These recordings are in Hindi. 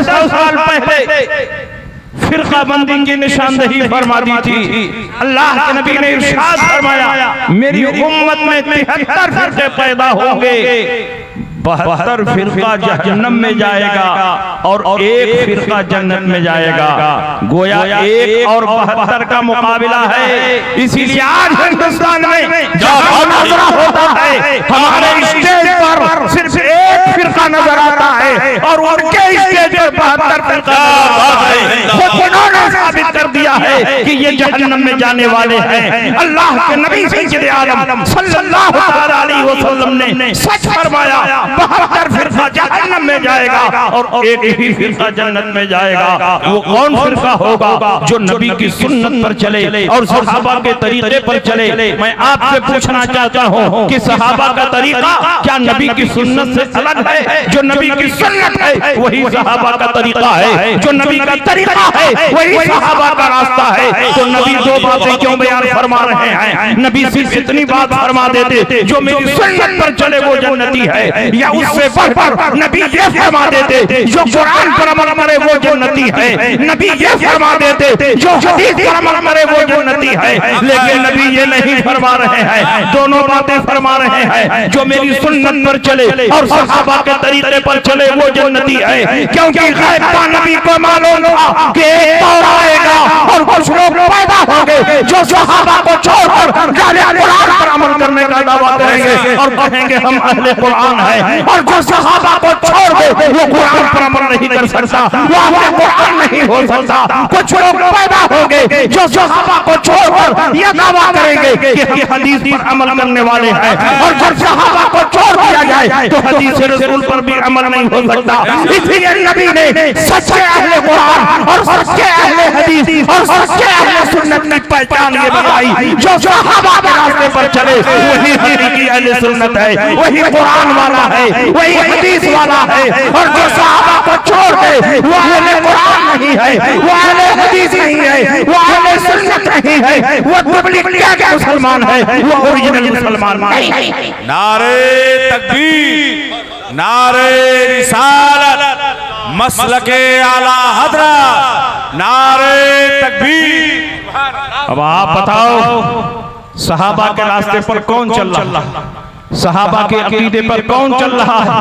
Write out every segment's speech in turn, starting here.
1500 साल पहले फिरका बंदी की निशानदेही फरमा दी थी। अल्लाह के नबी ने इरशाद फरमाया, मेरी उम्मत में 73 फिरके पैदा होंगे, 72 फिरका जहन्नम में जाएगा और एक फिरका जन्नत में जाएगा। गोया 1 और 72 का मुकाबला है। इसीलिए आज हिंदुस्तान में जब मुनाज़रा होता है, हमारे स्टेज पर सिर्फ एक फिरका नजर आता है और उनके स्टेज पर 72 फिरका उन्होंने साबित कर दिया है कि ये जहन्नम में जाने वाले हैं। अल्लाह के नबी सैयद आलम सल्लल्लाहु अलैहि वसल्लम ने सच फरमाया, 72 फिरका जहन्नम में जाएगा और एक ही फिरका जन्नत में जाएगा। वो कौन फिरका होगा? जो नबी की सुन्नत पर चले और सहाबा के तरीके पर चले। मैं आपसे पूछना चाहता हूँ कि सहाबा का तरीका क्या नबी की सुन्नत से अलग है? जो नबी की सुन्नत है वही सहाबा का तरीका है, जो नबी का तरीका है वही सहाबा का रास्ता है। तो नबी दो बातें क्यों बयान फरमा रहे हैं? नबी सिर्फ इतनी बात फरमा देते, जो मेरी सुन्नत पर चले वो जन्नती है, या उससे बढ़कर नबी ये फरमा देते, जो कुरान पर अमल करे वो जन्नती है। नबी ये फरमा देते, जो हदीस पर अमल करे वो जन्नती है। लेकिन नबी ये नहीं फरमा रहे हैं, दोनों बातें फरमा रहे हैं, जो मेरी सुन्नत पर चले और सहाबा के तरीके पर चले वो जन्नती है। क्योंकि गैब का नबी को मालूम था कि एक दौर आएगा और कुछ लोग पैदा होंगे जो सहाबा को छोड़कर कुरान पर अमल करने का दावा करेंगे और कहेंगे हम अहले कुरान हैं, और जो सहाबा को छोड़ दे वो कुरान पर अमल नहीं कर सकता, वो अहले कुरान नहीं हो सकता। कुछ लोग पैदा होंगे जो सहाबा को छोड़कर ये दावा करेंगे कि हम हदीस पर अमल करने वाले हैं, और जब सहाबा को छोड़ दिया जाए तो हदीस रसूल पर भी अमल नहीं हो सकता। इसलिए नबी ने सच्चे अहले कुरान और सच्चे अहले हदीस और सच्चे अहले सुन्नत की पहचान ये बताई, जो सहाबा के रास्ते पर चले वही हकीकी अहले सुन्नत है, वही कुरान वाला है, वही हदीस वाला है। और जो सहाबा को छोड़ दे वो अहले कुरान नहीं है, वो अहले हदीस नहीं है, वो अहले सुन्नत नहीं है, वो डुप्लीकेट मुसलमान है, वो ओरिजिनल मुसलमान नहीं है। नारे तकबीर, नारे रिसालत, मसलके आला हज़रत, नारे तकबीर। अब आप बताओ सहाबा के रास्ते पर कौन चल रहा है? सहाबा के अकीदे पर कौन चल रहा है?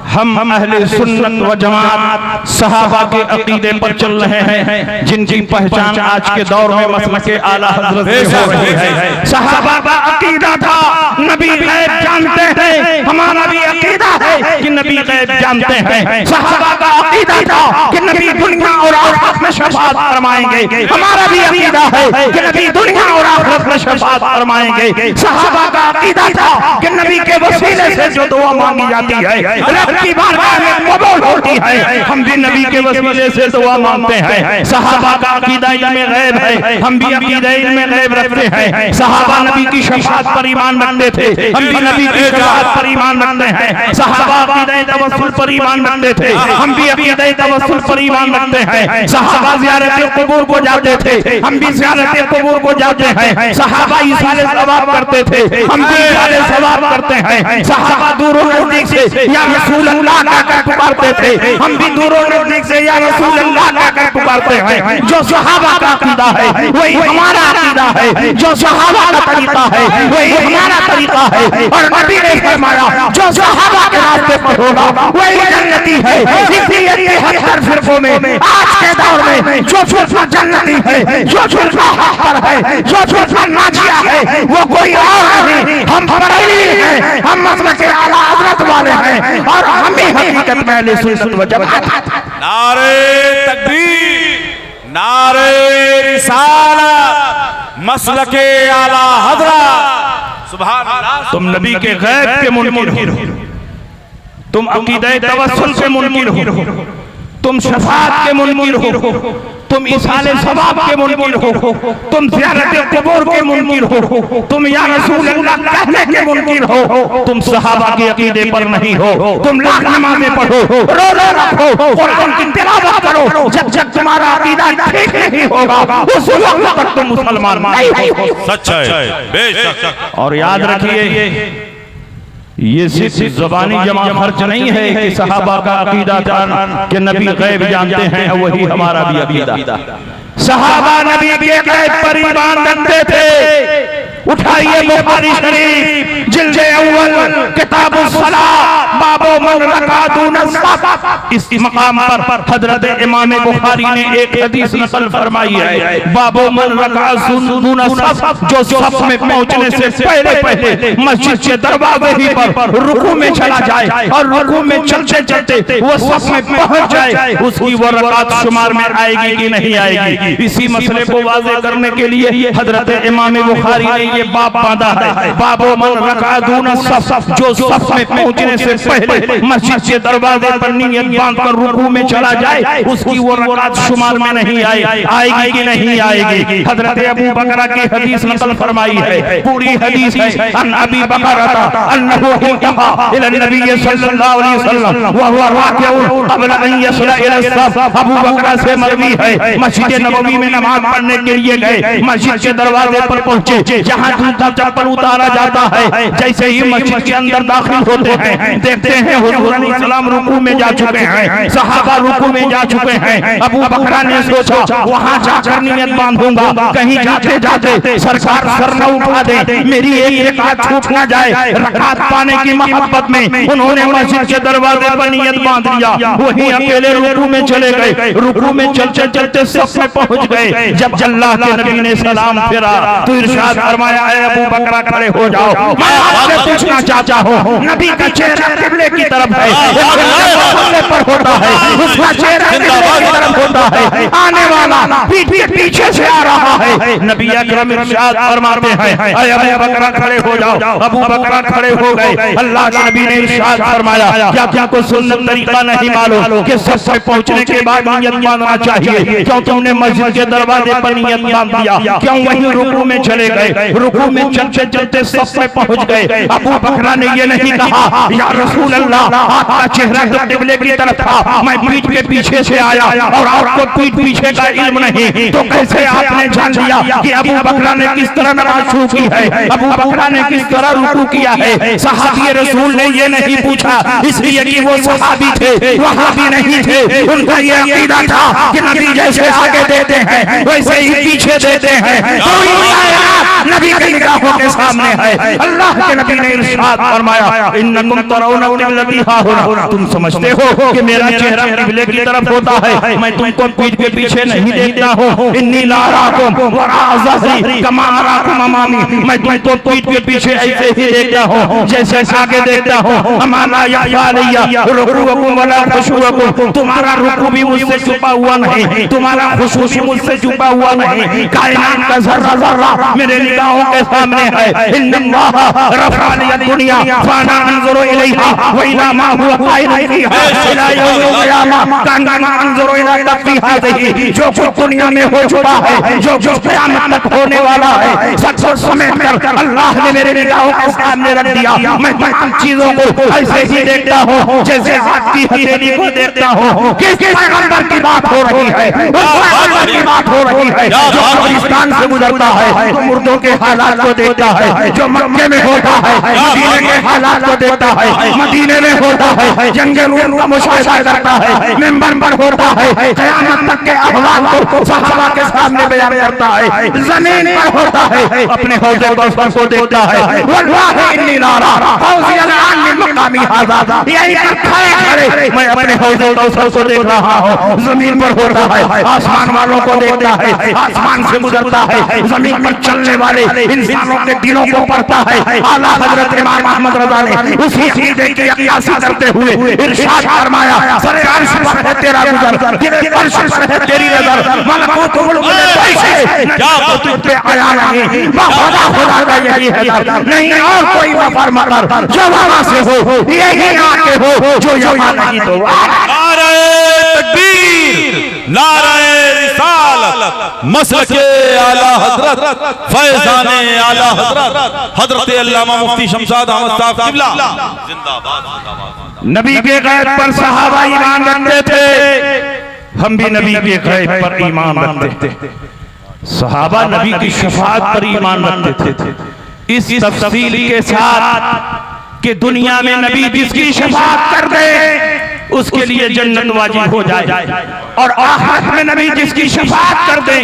हम अहले सुन्नत व जमात सहाबा के अकीदे पर चल रहे हैं, जिनकी पहचान आज के दौर में मसलके आला हज़रत हो रही है। सहाबा का अकीदा था नबी गैब जानते हैं, हमारा भी अकीदा है कि नबी गैब जानते हैं। सहाबा का अकीदा था कि नबी दुनिया और आखिरत में शफाअत फरमाएंगे, हमारा भी अकीदा है कि नबी दुनिया और आखिरत में शफाअत फरमाएंगे। सहाबा का अकीदा था कि नबी के वसीले से जो दुआ मांगी जाती है रब की बारगाह में कबूल होती है, हम भी नबी के वसीले से दुआ मांगते हैं। सहाबा का अकीदा इल्मे गैब है, हम भी अकीदा इल्मे गैब रखते हैं। सहाबा नबी की शफाअत पर ईमान रखते थे, हम भी नबी की शफाअत पर ईमान रखते हैं। सहाबा अकीदा तवस्सुल पर ईमान रखते थे, हम भी अकीदा तवस्सुल पर ईमान रखते हैं। सहाबा ज़ियारत कबूर को जाते थे, हम भी ज़ियारत कबूर को जाते हैं। सहाबा इसाले सवाब करते थे, हम भी इसाले सवाब करते हैं। सहाबा दूर नजदीक से या रसूल अल्लाह कहकर पुकारते थे, हम भी दूर नजदीक से या रसूल अल्लाह कहकर पुकारते हैं। जो सहाबा का अकीदा है वही हमारा अकीदा है, जो सहाबा का तरीका है वही हमारा तरीका है। और नबी ने फरमाया जो सहाबा के रास्ते पर होगा वही जन्नती है। इसलिए 73 फिरकों में आज के दौर में जो फिरका जन्नती है, जो फिरका हक पर है, जो फिरका नाजिया है वो कोई और नहीं, हम बरेली हैं, हम मसलके आला हज़रत वाले हैं, और हम ही हकीकत में अहले सुन्नत व जमात। नारे तकबीर, नारे रिसालत, मसलके आला हज़रत। सुभान अल्लाह। तुम नबी के गैब के मुनकिर हो, तुम अकीदा तवस्सुल के मुनकिर हो, तुम शफाअत के मुनकिर हो, तुम इसाले सवाब के मुनकिर हो, तुम ज़ियारत कबूर के मुनकिर हो, तुम या रसूल अल्लाह कहने के मुनकिर हो, तुम सहाबा के अकीदे पर नहीं हो। तुम लाख नमाज़ें पढ़ो, रोज़े रखो, कुरान की तिलावत करो, जब जब तुम्हारा अकीदा ठीक नहीं होगा उस वक्त तक तुम मुसलमान नहीं हो। सच है, बेशक। और याद रखिए ये सिर्फ ज़बानी जमा खर्च नहीं है कि सहाबा का अकीदा था कि नबी गैब जानते हैं, वही हमारा भी अकीदा। सहाबा नबी के गैब पर ईमान रखते थे। उठाइए बुखारी शरीफ जिल्द अव्वल किताबुस सलाह बाबो मन रका दून सफ। इस मकाम पर हजरत इमाम बुखारी ने एक हदीस नकल फरमाई है, बाबो मन रका दून सफ, जो सफ में पहुंचने से पहले पहले मस्जिद के दरवाजे ही पर रुकू में चला जाए और रुकू में चलते चलते वो सफ में पहुंच जाए, उसकी वो रकात शुमार में आएगी कि नहीं आएगी। इसी मसले को वाज़ेह करने के लिए हजरत इमाम बुखारी ने ये बाब बांधा है, बाबो मन रका दून सफ, जो सफ में पहुंचने से पहले मस्जिद के दरवाजे पर नियत बांधकर रुकू में चला जाए, उसकी वो रकात शुमार में नहीं आएगी कि नहीं आएगी। हजरत अबू बकरा की हदीस नकल फरमाई है, पूरी हदीस है। अन अबी बकरा अन्नहु इंतहा इला नबी सल्लल्लाहु अलैहि वसल्लम व हुवा राकिउन क़ब्ल अन यसला इला सफ। अबू बकरा से मरवी है, मस्जिद नबवी में नमाज पढ़ने के लिए गए, मस्जिद के दरवाजे पर पहुंचे, जहां जूता चप्पल उतारा जाता है, जैसे ही मस्जिद के अंदर दाखिल होते हैं देखते हैं हुजूर अलैहि सलाम रुकू में जा चुके हैं, सहाबा रुकू में जा चुके हैं। अबू बकरा ने सोचा वहां जाकर नियत बांधूंगा, कहीं जाते जाते सरकार सर न उठा दे, मेरी एक रकात छूट ना जाए। रकात पाने की मोहब्बत में उन्होंने मस्जिद के दरवाजे पर नियत बांध लिया, वहीं अकेले रुकू में चले गए। रुकू में चलते चलते सफ में पहुंच गए। जब अल्लाह के नबी ने सलाम फेरा तो इरशाद फरमाया, ऐ अबू बकरा खड़े हो जाओ, मैं आपसे पूछना चाहता हूं, नबी का चेहरा किबले की तरफ है, पर होता है, उसका चेहरा किबले की तरफ होता है, आने वाला पीठ के पीछे से आ रहा है। नबी अकरम इरशाद फरमाते हैं, ऐ अबू बकरा खड़े हो जाओ। अबू बकरा खड़े हो गए। अल्लाह के नबी ने इरशाद फरमाया, क्या कोई सुन्नत तरीका नहीं मालूम कि सफ में पहुंचने के बाद नियत बांधना चाहिए? क्यों तुमने मस्जिद के दरवाजे पर नियत बांध दिया? क्यों वहीं रुकू में चले गए? रुकू में चलते चलते सफ में पहुंच गए। अबू बकरा ने ये नहीं कहा, या रसूल अल्लाह आपका चेहरा तो किबले की तरफ था, मैं पीठ के पीछे से आया और आपको पीठ पीछे का इल्म नहीं, तो कैसे आपने जान लिया कि अबू बकरा ने किस तरह नमाज शुरू की है, अबू बकरा ने किस तरह रुकू किया है? सहाबी रसूल ने ये नहीं पूछा इसलिए कि वो सहाबी थे, वहाबी नहीं थे। उनका ये अकीदा था कि नबी जैसे आगे देते हैं वैसे ही पीछे देते हैं। नबी की निगाहों के सामने है। अल्लाह के नबी ने इरशाद फरमाया, इन्नकुम तरौना क़िबलती हाहुना, तुम समझते हो कि मेरा चेहरा किबले की तरफ होता है, मैं तुमको पीठ के पीछे नहीं देखता हूं। इन्नी ला अराकुम वराअ ज़हरी कमा अराकुम अमामी, मैं तुमको पीठ के पीछे ऐसे ही देखता हूं जैसे आगे देखता हूं। अमाना या लिया रुकुकुम वला खुशूकुम, तुम्हारा रुकू भी मुझसे छुपा हुआ नहीं, तुम्हारा खुशू भी मुझसे छुपा हुआ नहीं। कायनात का जर्रा जर्रा मेरे निगाहों के सामने है। इन्नल्लाह रफ़अ लिया दुनिया फाना अंजुरु इलैहा व इला मा हुवा काइनुन फीहा इला यौमिल क़ियामा कान्ना अंजुरु इला तकफी हाज़िही, जो कुछ दुनिया में हो चुका है, जो कुछ क़यामत तक होने वाला है, सब कुछ समेट कर अल्लाह ने मेरे निगाहों के सामने रख दिया। मैं तमाम चीजों को ऐसे ही देखता हूँ जैसे ज़ात की हथेली को देखता हूँ। किस पैगंबर की बात हो रही है? उस पैगंबर की बात हो रही है जो कब्रिस्तान से गुजरता है, जो मुर्दों के हालात को देखता है, जो मक्के में होता है, मदीने के हालात को देखता है, मदीने में होता है, जंगे नूर का मुशाहिदा करता है, मिंबर पर होता है, क़यामत तक के अहवाल को सहाबा के सामने बयान करता है, जमीन पर होता है, अपने हौज़े कौसर को देखता है। वल्लाहि इन्नी लारा हौज़ी अल-आन मिन मक़ामी हाज़ा, यही खड़े मैं अपने हौज़े कौसर को देख रहा हूँ। जमीन पर होता है, आसमान वालों को देखता है, आसमान से गुजरता है, जमीन पर चलने वाले इंसानों के दिलों को पढ़ता है। आला हज़रत इमाम अहमद रज़ा ने उसी अक़ीदे की अक्यासी करते हुए इरशाद फरमाया, सरे अर्श पर है तेरा गुज़र, तेरे अर्श पर है तेरी नज़र, मलकूत मुल्क में कैसे क्या तुझ पे आया नहीं, खुदा खुदा का यही है दर, नहीं और कोई वफर मगर जो वहां से हो, यही आके हो जो यहाँ नहीं तो। नारे तकबीर, नारे रिसालत, मसलके आला हजरत, फैज़ाने आला हजरत, हजरत अल्लामा मुफ्ती शमशाद अहमद साहब क़िबला जिंदाबाद। नबी के गैब पर सहाबा ईमान रखते थे, हम भी नबी के गैब पर ईमान रखते थे। सहाबा नबी की शफाअत पर ईमान रखते थे। इस तफसील के साथ कि दुनिया में नबी जिसकी शफाअत कर दे उसके लिए जन्नत वाजिब हो जाए, और आखिरत में नबी जिसकी शफाअत कर दे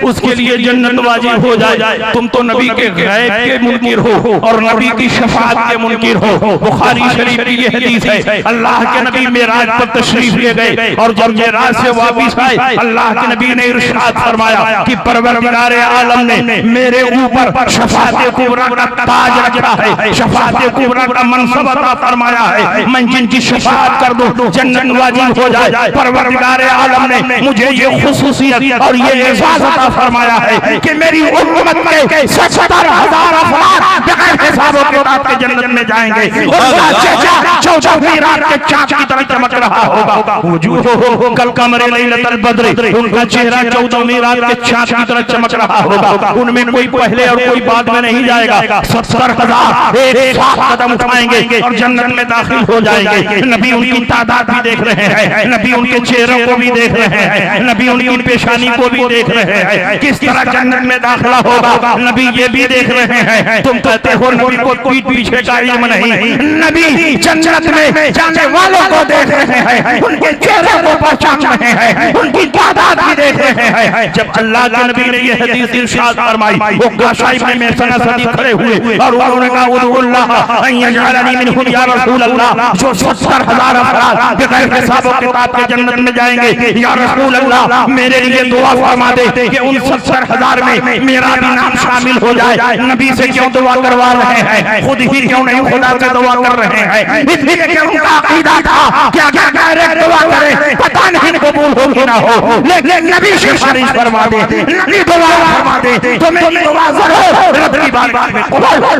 उसके लिए जन्नत वाजिब हो जाए। तुम तो नबी के गैब के मुनकिर हो और नबी की शफाअत के मुनकिर हो। बुखारी शरीफ की ये हदीस है, अल्लाह के नबी मेराज पर तशरीफ ले गए और जब मेराज से वापस आए अल्लाह के नबी ने इरशाद फरमाया कि परवरदिगार आलम ने मेरे ऊपर शफाअत कुबरा का ताज रखा है, शफाअत कुबरा का मनसब अता फरमाया है। मैं जिनकी शफाअत कर दूं जन्नत वाजिब हो जाए। परवरदिगार आलम ने मुझे ये खुसूसियत और ये एजाज़ अता फरमाया है कि मेरी उम्मत के 70,000 अफराद बगैर हिसाब किताब के जन्नत में जाएंगे। उनका चेहरा 14वीं रात के चाँद की तरह चमक रहा होगा। वजूहुहुम कल कमर लैलतल बद्र, उनका चेहरा 14वीं रात के चाँद की तरह चमक रहा होगा। उनमें कोई पहले और कोई बाद में नहीं जाएगा। 70,000 एक साथ कदम उठाएंगे और जन्नत में दाखिल हो जाएंगे। नबी उनकी तादाद भी देख रहे हैं, नबी उनके चेहरों को भी देख रहे हैं, नबी उनकी पेशानी को भी देख रहे हैं, किस तरह जन्नत में दाखिला होगा नबी ये भी देख रहे हैं। तुम कहते हो नबी को पीठ पीछे का इल्म नहीं, नबी जन्नत में जाने वालों को देख रहे हैं, उनके चेहरे को पहचान रहे हैं, उनकी तादाद भी देख रहे हैं। जब अल्लाह के नबी ने ये हदीस इरशाद फरमाई, वो गाशाई में सदी खड़े हुए और उन्होंने कहा उदुल्लाह अन यजअलनी मिनहुम या रसूल अल्लाह, जो 70,000 अफराद बगैर हिसाब किताब के जन्नत में जाएंगे। या रसूल अल्लाह मेरे लिए दुआ फरमा दे कि उन 70,000 में मेरा भी नाम शामिल हो जाए। नबी से क्यों दुआ करवा रहे हैं, खुद ही क्यों नहीं खुदा से दुआ कर रहे हैं? इसलिए कि उनका अकीदा था कि अगर डायरेक्ट दुआ करें पता नहीं कबूल होगी ना हो, लेकिन नबी सिफारिश फरमा दे, नबी दुआ फरमा दे तो मेरी दुआ जरूर रब की बारगाह में कबूल हो।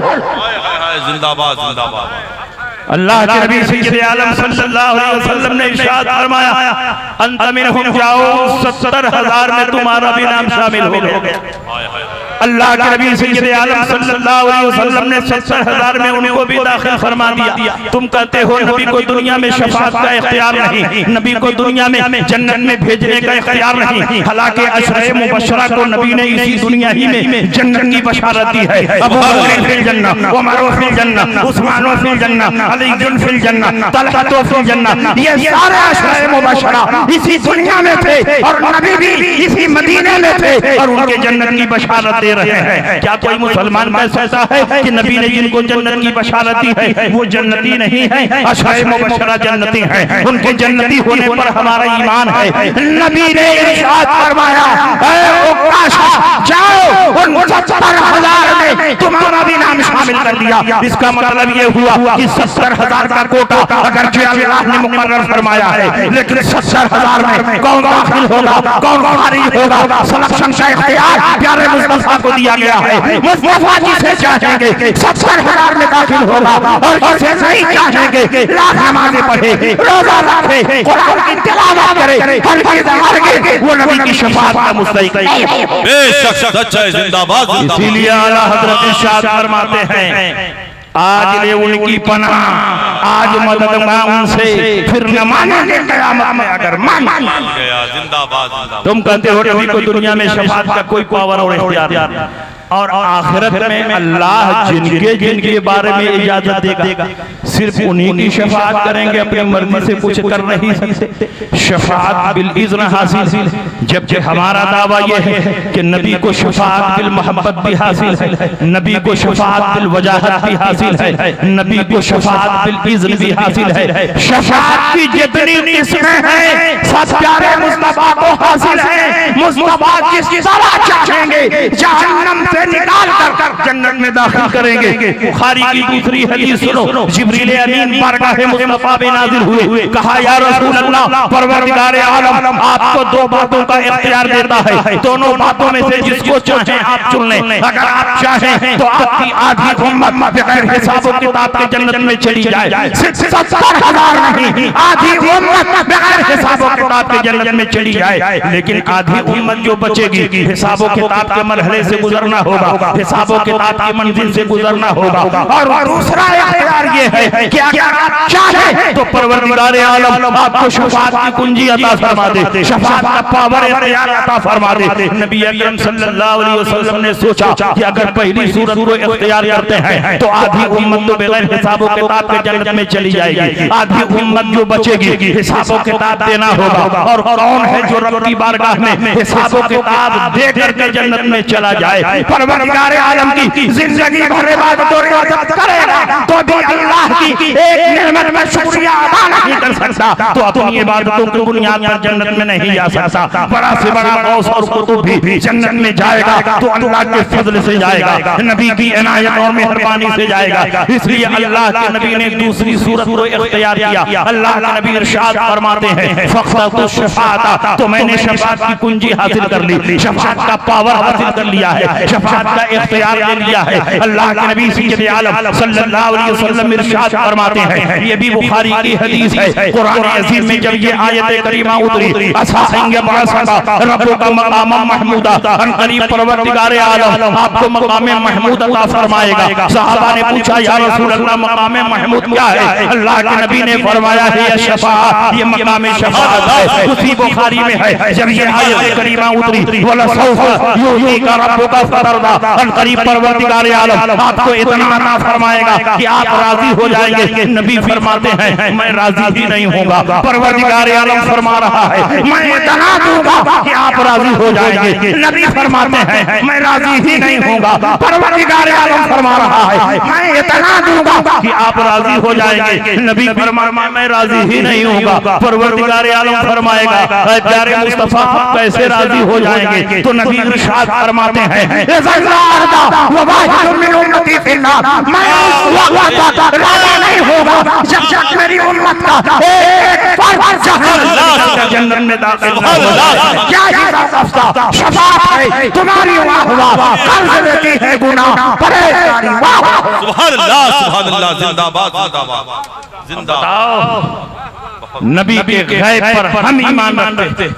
जिंदाबाद जिंदाबाद। अल्लाह के नबी सल्लल्लाहु अलैहि वसल्लम ने इरशाद फरमाया अंत मिनहुम, जाओ 70,000 में तुम्हारा भी नाम शामिल हो गया। अल्लाह के नबी सल्लल्लाहु अलैहि वसल्लम ने 70,000 में उनको भी दाखिल फरमा दिया। तुम कहते हो नबी को दुनिया में शफाअत का इख्तियार नहीं, नबी को दुनिया में जन्नत में भेजने का इख्तियार नहीं। हालांकि अशरे मुबशरा को नबी ने इसी दुनिया ही में जन्नत की बशारत दी है। अबू बकर फिल जन्नह, उमर फिल जन्नह, उस्मान फिल जन्नह, अली फिल जन्नह, तलहा फिल जन्नह, ये सारे अशरे मुबशरा इसी दुनिया में थे और नबी भी इसी मदीने में थे और उनके जन्नत की बशारत दे रहे हैं। क्या कोई मुसलमान कह सकता है कि नबी ने जिनको जन्नत की बशारत दी है वो जन्नती नहीं है? अशरे मुबशरा जन्नती हैं, उनके जन्नती होने पर हमारा ईमान है। नबी ने इरशाद फरमाया जाओ उन 70,000 में तुम्हारा भी नाम शामिल कर दिया। इसका मतलब ये हुआ कि 70,000 का कोटा अगर अल्लाह ने मुकर्रर फरमाया है, लेकिन 70,000 में कौन दाखिल होगा, कौन खारिज होगा, सिलेक्शन का इख्तियार प्यारे मुस्तफा को दिया गया है। मुस्तफा जिसे चाहेंगे 70,000 में दाखिल होगा और जिसे नहीं चाहेंगे लाख नमाज़ें पढ़े, रोजा रखे, कुरान की तिलावत करे, हरगिज़ वो नबी की शफाअत का मुस्तहिक़ है। बेशक सच्चा है, जिंदाबाद जिंदाबाद। इसीलिए आला हज़रत इरशाद फरमाते हैं आज ले उनकी पनाह, आज मदद मांग उनसे, फिर न मानेंगे क़यामत में अगर मान गया। जिंदाबाद जिंदाबाद। तुम कहते हो नबी को दुनिया में शफाअत का कोई पावर और इख्तियार, और आखिरत में अल्लाह जिनके बारे में इजाजत देगा सिर्फ उन्हीं की शफाअत करेंगे, अपनी मर्जी से कुछ कर नहीं सकते। शफाअत बिल इज़्न हासिल, जबकि हमारा दावा यह है कि नबी को शफाअत बिल मोहब्बत भी हासिल है, नबी को शफाअत बिल वजाहत भी हासिल है, नबी को शफाअत बिल इज़्न भी हासिल है। शफाअत की जितनी किस्में हैं सब प्यारे मुस्तफा को हासिल है। मुस्तफा जिसकी तरह चाहेंगे जहन्नम से निकाल कर जन्नत में दाखिल करेंगे। बुखारी की दूसरी हदीस सुनो, जिब्रील अमीन बारगाह मुस्तफा में नाजिल हुए, कहा या रसूल अल्लाह परवरदिगार आलम आपको दो बातों का इख्तियार देता है, दोनों बातों में से जिसको चाहें आप चुन लें। अगर आप चाहें तो आपकी आधी उम्मत बगैर हिसाब किताब के जन्नत में चली जाए, 70,000 नहीं, आधी उम्मत बगैर हिसाब किताब के जन्नत में चली जाए। लेकिन आधी उम्मत जो बचेगी हिसाबों किताब के मरहले से गुजरना होगा, हिसाबों किताब की मंजिल से गुजरना होगा। और दूसरा इख्तियार ये है कि अगर आप चाहे तो परवरदिगार आलम आपको शफाअत की कुंजी अता फरमा दे, शफाअत का पावर इख्तियार अता फरमा दे। नबी अकरम सल्लल्लाहु अलैहि वसल्लम ने सोचा कि अगर पहली सूरत को इख्तियार करते हैं तो आधी उम्मत तो बगैर हिसाबों किताब के जन्नत में चली जाएगी, आधी उम्मत जो बचेगी हिसाबों किताब देना होगा। और कौन है जो रब की बारगाह में हिसाबों किताब दे करके जन्नत में चला जाए? परवरदिगार आलम की जिंदगी भर इबादत और इबादत करेगा तो भी अल्लाह की एक नेमत में शुक्रिया अदा नहीं कर सकता, तो अपनी इबादतों की बुनियाद पर जन्नत में नहीं जा सकता। बड़ा से बड़ा गौस और कुतुब भी जन्नत में जाएगा तो अल्लाह के फजल से जाएगा, नबी की इनायत और मेहरबानी से जाएगा। इसलिए अल्लाह के नबी ने दूसरी सूरत को इख्तियार किया। अल्लाह के नबी इरशाद फरमाते हैं फख्तु शफाअत, तो मैंने शफाअत की कुंजी हासिल कर ली, शफाअत का पावर हासिल कर लिया है, शफाअत का इख्तियार ले लिया है। अल्लाह के नबी सैयद आलम सल्लल्लाहु अलैहि वसल्लम इरशाद फरमाते हैं, ये भी बुखारी की हदीस है, कुरान अजीम में जब ये आयत करीमा उतरी असांगे बरसता रब्बुका मकाम महमूदा, अन करीब परवरदिगार आलम आपको मकाम महमूद अता फरमाएगा। सहाबा ने पूछा या रसूल अल्लाह मकाम महमूद क्या है? अल्लाह के नबी ने फरमाया है ये शफाअत, ये मकाम शफाअत है। उसी बुखारी में है जब ये आयत करीमा उतरी वला सौफा युतीका रब्बुका फतरदा, अन करीब परवरदिगार आलम आपको इतना अता फरमाएगा कि आप राजी हो जाएंगे। नबी फरमाते हैं मैं राजी ही नहीं होगा, परवरदिगार आलम फरमा रहा है मैं इतना दूंगा कि आप राजी हो जाएंगे। नबी फरमाते हैं मैं राजी ही नहीं होगा, परवरदिगार आलम फरमा रहा है मैं इतना दूंगा कि आप राजी हो जाएंगे। नबी फरमाया मैं राजी ही नहीं होगा, परवरदिगार आलम फरमाएगा ऐ प्यारे मुस्तफा कैसे राजी हो जाएंगे? तो नबी इरशाद फरमाते हैं मैं नहीं होगा जब तक मेरी उम्मत का एक फर्द जन्नत में दाखिल न हो। क्या शफाअत है तुम्हारी, वाह वाह, कर्ज देती है गुनाह परेशानी, वाह वाह, सुभान अल्लाह, जिंदाबाद जिंदाबाद जिंदाबाद। नबी के गैब पर हम ईमान रखते हैं,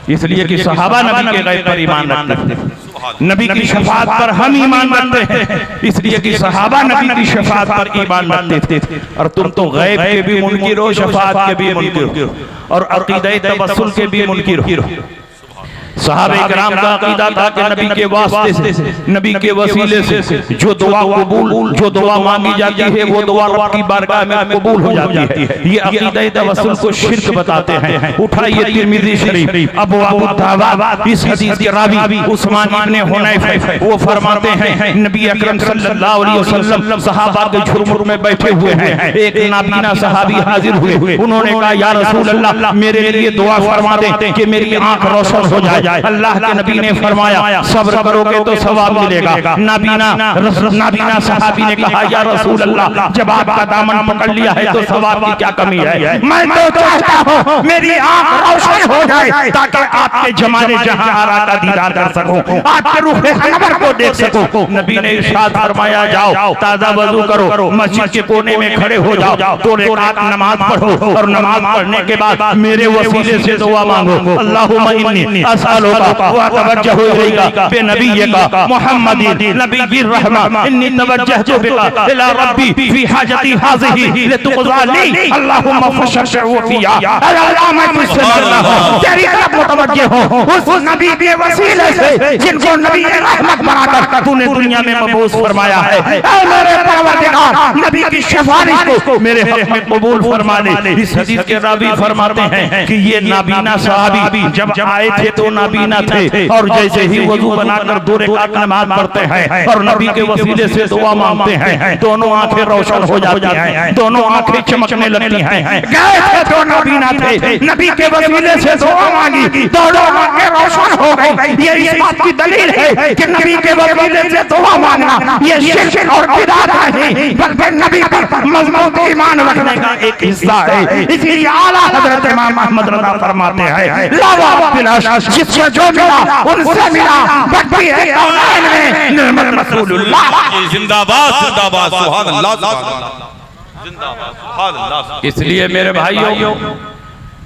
इसलिए कि सहाबा नबी के गैब पर ईमान रखते हैं। नबी की शफाअत पर हम ईमान रखते हैं, इसलिए कि सहाबा नबी की शफाअत पर ईमान रखते थे। और तुम तो गैब के भी मुनकिर हो, शफाअत के भी मुनकिर हो, और अकीदे तवस्सुल के भी मुनकिर हो। सहाबे किराम का अकीदा था कि नबी के वास्ते से, नबी के वसीले से जो दुआ कबूल, जो दुआ मांगी जाती है वो दुआ रब की बारगाह में कबूल हो जाती है। ये अकीदा तवस्सुल को शिर्क बताते हैं। उठाइए तिरमिज़ी शरीफ अबवाब दावा, इस हदीस के रावी उस्मान इब्न हुनैफ वो फरमाते हैं नबी अकरम सल्लल्लाहु अलैहि वसल्लम सहाबा के झुरमुर में बैठे हुए हैं। एक नाबीना सहाबी हाजिर हुए, उन्होंने कहा या रसूल अल्लाह मेरे लिए दुआ फरमा दें कि मेरी आंख रोशन हो जाए। अल्लाह के नबी ने फरमाया सब्र करोगे तो सवाब मिलेगा। नाबीना सहाबी ने कहा या रसूल अल्लाह जब आपका दामन पकड़ लिया है तो सवाब की क्या कमी है? मैं तो चाहता हूँ मेरी आंख रोशन हो जाए ताकि आपके जमाने जहां आरा का दीदार कर सकूं, आपके रूह अनवर को देख सकूं। नबी ने इरशाद फरमाया जाओ ताजा वजू करो, मस्जिद के कोने में खड़े हो जाओ, 2 रकात नमाज पढ़ो और नमाज पढ़ने के बाद मेरे वसीले से दुआ मांगो। अल्लाहुम्मा इन्नी असअलुका व तवज्जहु इलैका बिनबिय्यिका मुहम्मदिन नबिय्यिर रहमा इन्नी तवज्जहतु बिका इला रब्बी फी हाजती हाज़िही लितुक़ज़ा ली अल्लाहुम्मा फशशअ फिया। अल्लाह मैं तुझसे डरता हूं, तेरी तरफ मुतवज्जिह हूं उस नबी के वसीले से जिनको नबी रहमत बनाकर तूने दुनिया में मबूस फरमाया है। ऐ मेरे परवरदिगार नबी की सिफारिश को मेरे हक में कबूल फरमा ले। इस हदीस के रावी फरमाते हैं कि ये नाबीना सहाबी जब आए थे तो नाबीना थे और जैसे ही वजू बनाकर 2 रकात नमाज पढ़ते हैं और नबी के वसीले से दुआ मांगते हैं, दोनों आंखें रोशन हो जाती हैं, दोनों आंखें चमकने लगती हैं। गए थे तो नाबीना थे, नबी के वसीले से दुआ मांगी, दोनों आंखें रोशन हो गई। ये इस बात की दलील है कि नबी के वसीले से दुआ मांगना ये शिर्क और बिदअत नहीं बल्कि नबी पर मजबूत ईमान रखने का एक हिस्सा है। इसीलिए आला हजरत इमाम अहमद रज़ा फरमाते हैं ला बिलाश जिससे जो मिला उनसे मिला बकरी है कौनैन में निर्मल रसूलुल्लाह। जिंदाबाद जिंदाबाद सुभान अल्लाह जिंदाबाद सुभान अल्लाह। इसलिए मेरे भाइयों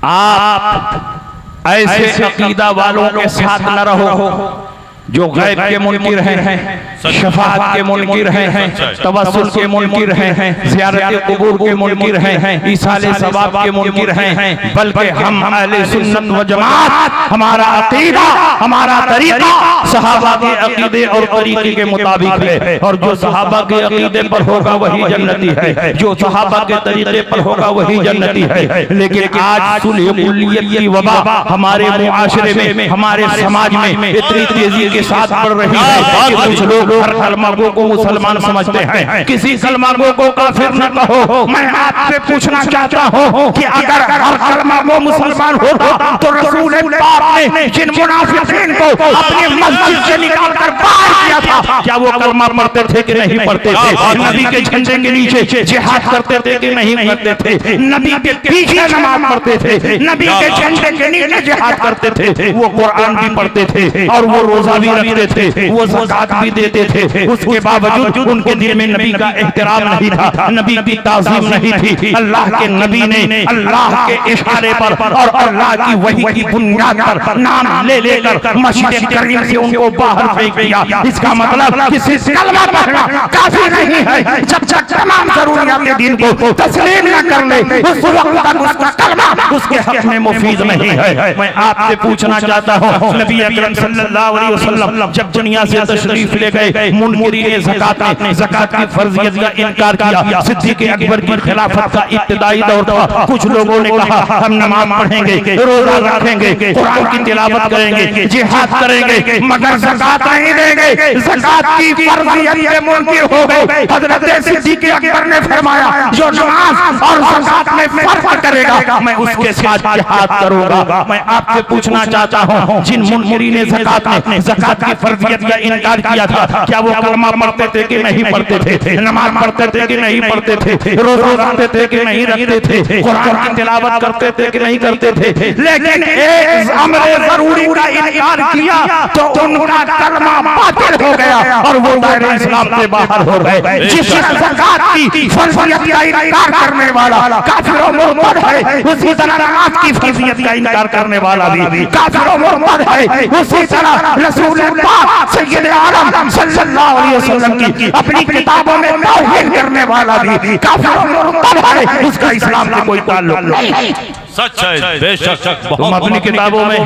आप ऐसे अकीदा वालों के साथ न रहो जो गैब के मुनकिर हैं, शफाअत के मुनकिर हैं, तवस्सुल के मुनकिर हैं, ज़ियारत कुबूर के मुनकिर हैं, ईसाले सवाब के मुनकिर हैं। बल्कि हम अहले सुन्नत व जमात, हमारा अकीदा, हमारा तरीका सहाबा के अकीदे और तरीके के मुताबिक है। और जो सहाबा के अकीदे पर होगा वही जन्नती है, जो सहाबा के तरीके पर होगा वही जन्नती है। लेकिन आज सुलह कुल्लियत की वबा हमारे मुआशरे में, हमारे समाज में इतनी तेजी के साथ बढ़ रही है कि कुछ लोग हर कलमा गो को मुसलमान समझते हैं, किसी कलमा गो को काफिर न कहो। मैं आपसे पूछना चाहता हूँ कि अगर हर कलमा गो मुसलमान होता तो रसूल पाक ने जिन मुनाफिकीन को अपनी मस्जिद से निकालकर बाहर किया था, क्या वो कलमा पढ़ते थे कि नहीं पढ़ते थे? नबी के झंडे के नीचे जिहाद करते थे कि नहीं करते थे? नबी के पीछे नमाज पढ़ते थे, नबी के झंडे के नीचे जिहाद करते थे, वो कुरान भी पढ़ते थे और वो रोजा भी रखते थे, वो ज़कात भी देते थे। उसके बावजूद उनके दिल में नबी का एहतराम नहीं था, नबी की ताज़ीम नहीं थी। अल्लाह के नबी ने अल्लाह के इशारे पर और अल्लाह की वही की बुनियाद पर नाम ले लेकर मस्जिद करीम से उनको बाहर फेंक दिया। इसका मतलब किसी कलमा पढ़ना काफी नहीं है। जब तक तमाम ज़रूरियात दीन को तस्लीम न कर ले, उस वक्त तक उसका कलमा उसके हक में मुफीद नहीं है। मैं आपसे पूछना चाहता हूँ, नबी अकरम सल्लल्लाहु अलैहि वसल्लम जब दुनिया से तशरीफ ले गए, मुनकिरीन ज़कात ने ज़कात की फर्जियत का इनकार किया। सिद्दीक़ अकबर की खिलाफत का इब्तिदाई दौर था। कुछ लोगों ने कहा हम नमाज पढ़ेंगे, रोजा रखेंगे, कुरान की तिलावत करेंगे, जिहाद करेंगे, मगर ज़कात नहीं देंगे। ज़कात की फर्जियत पे मुनकिर हो गए। हज़रत सिद्दीक़ अकबर ने फरमाया जो नमाज और ज़कात में फर्क करेगा मैं उसके साथ जिहाद करूंगा। मैं आपसे पूछना चाहता हूँ, जिन मुनकिरीन ज़कात ने ज़कात की फर्जियत का इनकार किया था, क्या वो कलमा पढ़ते थे कि नहीं पढ़ते थे? नमाज पढ़ते थे कि नहीं पढ़ते थे? रोज़ा रखते थे कि नहीं रखते थे? कुरान की तिलावत करते थे कि नहीं करते थे? लेकिन एक अमरे ज़रूरी का इनकार किया तो उनका कलमा बातिल हो गया और वो दायरे इस्लाम से बाहर हो गए। जिस ज़कात की फर्जियत का इनकार करने वाला काफिर और मुर्तद है, उसी तरह नमाज की फर्जियत का इनकार करने वाला भी काफिर और मुर्तद है। उसी तरह रसूल पाक सय्यद आलम सल्लल्लाहु अलैहि वसल्लम की अपनी किताबों में तौहीद करने वाला भी काफिर और मुर्तद है, उसका इस्लाम से कोई ताल्लुक नहीं। सच है, बेशक। तुम अपनी किताबों में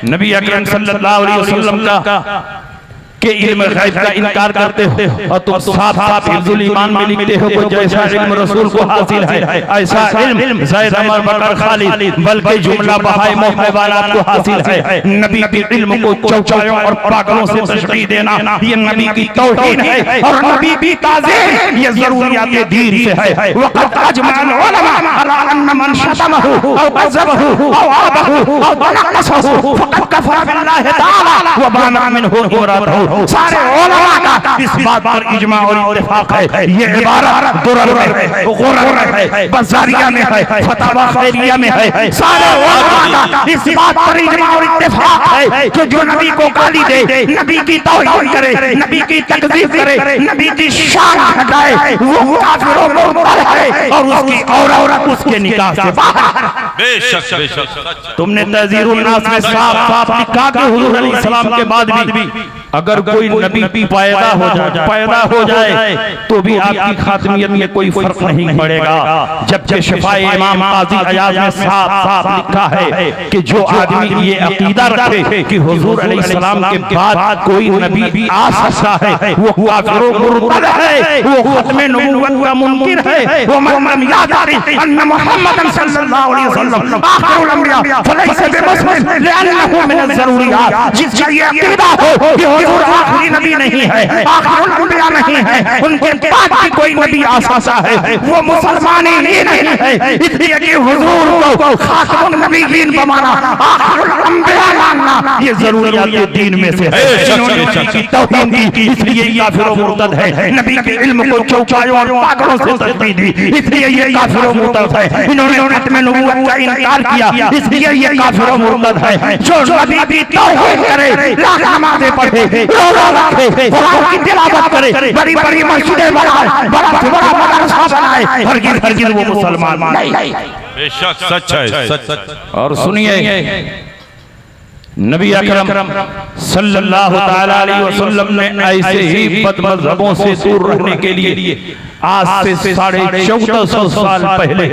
नबी अकरम सल्लल्लाहु अलैहि वसल्लम का के इल्म गैब का इनकार करते हो और तुम साफ साफ हिफ्जुल ईमान में लिखते हो कि जैसा इल्म रसूल को हासिल है ऐसा इल्म ज़ैद अमर बकर खालिद बल्कि जुमला बहाए मोहब्बत को हासिल है। नबी के इल्म को चौचायों और पागलों से तशरीह देना ये नबी की तौहीद है और नबी की ताज़ीम ये ज़रूरियात दीन से है। वक़द अजमअल उलमा अला अन्न मन शतमहु औ कज़बहु औ आबहु औ तनक़सहु फ़क़द कफ़रा बिल्लाहि तआला व बाना मिनहु इमरातहु। सारे उलमा का इस बात पर इजमा और इत्तेफाक है। ये इबारत दुरर है, गुरर है, बज़ारिया में है, फतवा खैरिया में है। सारे उलमा का इस बात पर इजमा और इत्तेफाक है कि जो नबी को गाली दे, नबी की तौहीन करे, नबी की तकज़ीब करे, नबी की शान हटाए, वो काफिर और मुर्तद है और उसकी औरत उसके निकाह से बाहर। बेशक बेशक। तुमने तज़ीरुन नास में साफ साफ लिखा कि हुजूर अलैहि सलाम के बाद भी अगर कोई नबी पैदा हो जाए तो भी आपकी खातमियत में कोई फर्क नहीं पड़ेगा। जबकि शिफाए इमाम काजी अयाज में साफ साफ लिखा है कि जो आदमी ये अकीदा रखे कि हुजूर अलैहिस्सलाम के बाद कोई नबी आ सकता है वो काफिर मुर्तद है, वो खत्मे नबुव्वत का मुनकिर है। वो मन यादारी अन्न मुहम्मदन सल्लल्लाहु अलैहि वसल्लम आखिरुल अंबिया फलैसा बिमुस्लिम लिअन्नहु मिन अज़-ज़रूरियात। जिसका ये अकीदा हो कि हुजूर आखिरी नबी नहीं है, आखिरुल अंबिया नहीं है, उनके बाद भी कोई नबी आ सकता है, वो मुसलमान ही नहीं है। इसलिए कि हुजूर को खातमुन नबीयीन बनाना, आखिरुल अंबिया मानना ये ज़रूरियात दीन में से है। इन्होंने नबी की तौहीन की, इसलिए काफिर और मुर्तद है। नबी के इल्म को चौपायों और पागलों से तशबीह दी, इसलिए ये काफिर और मुर्तद है। इन्होंने खत्म नबुव्वत का इनकार किया, इसलिए ये काफिर और मुर्तद है। जो नबी की तौहीन करे, लाख नमाज़ें पढ़े, रोज़ा रखे, कुरान की तिलावत करे, बड़ी बड़ी मस्जिदें बनाए, बड़ा बड़ा मदरसा बनाए, हरगिज़ वो मुसलमान नहीं। बेशक सच है, सच। और सुनिए नबी अकरम सल्लल्लाहु ताला अलैहि वसल्लम ने ऐसे ही बदमज़हबों से दूर रहने के लिए आज से 1450 साल पहले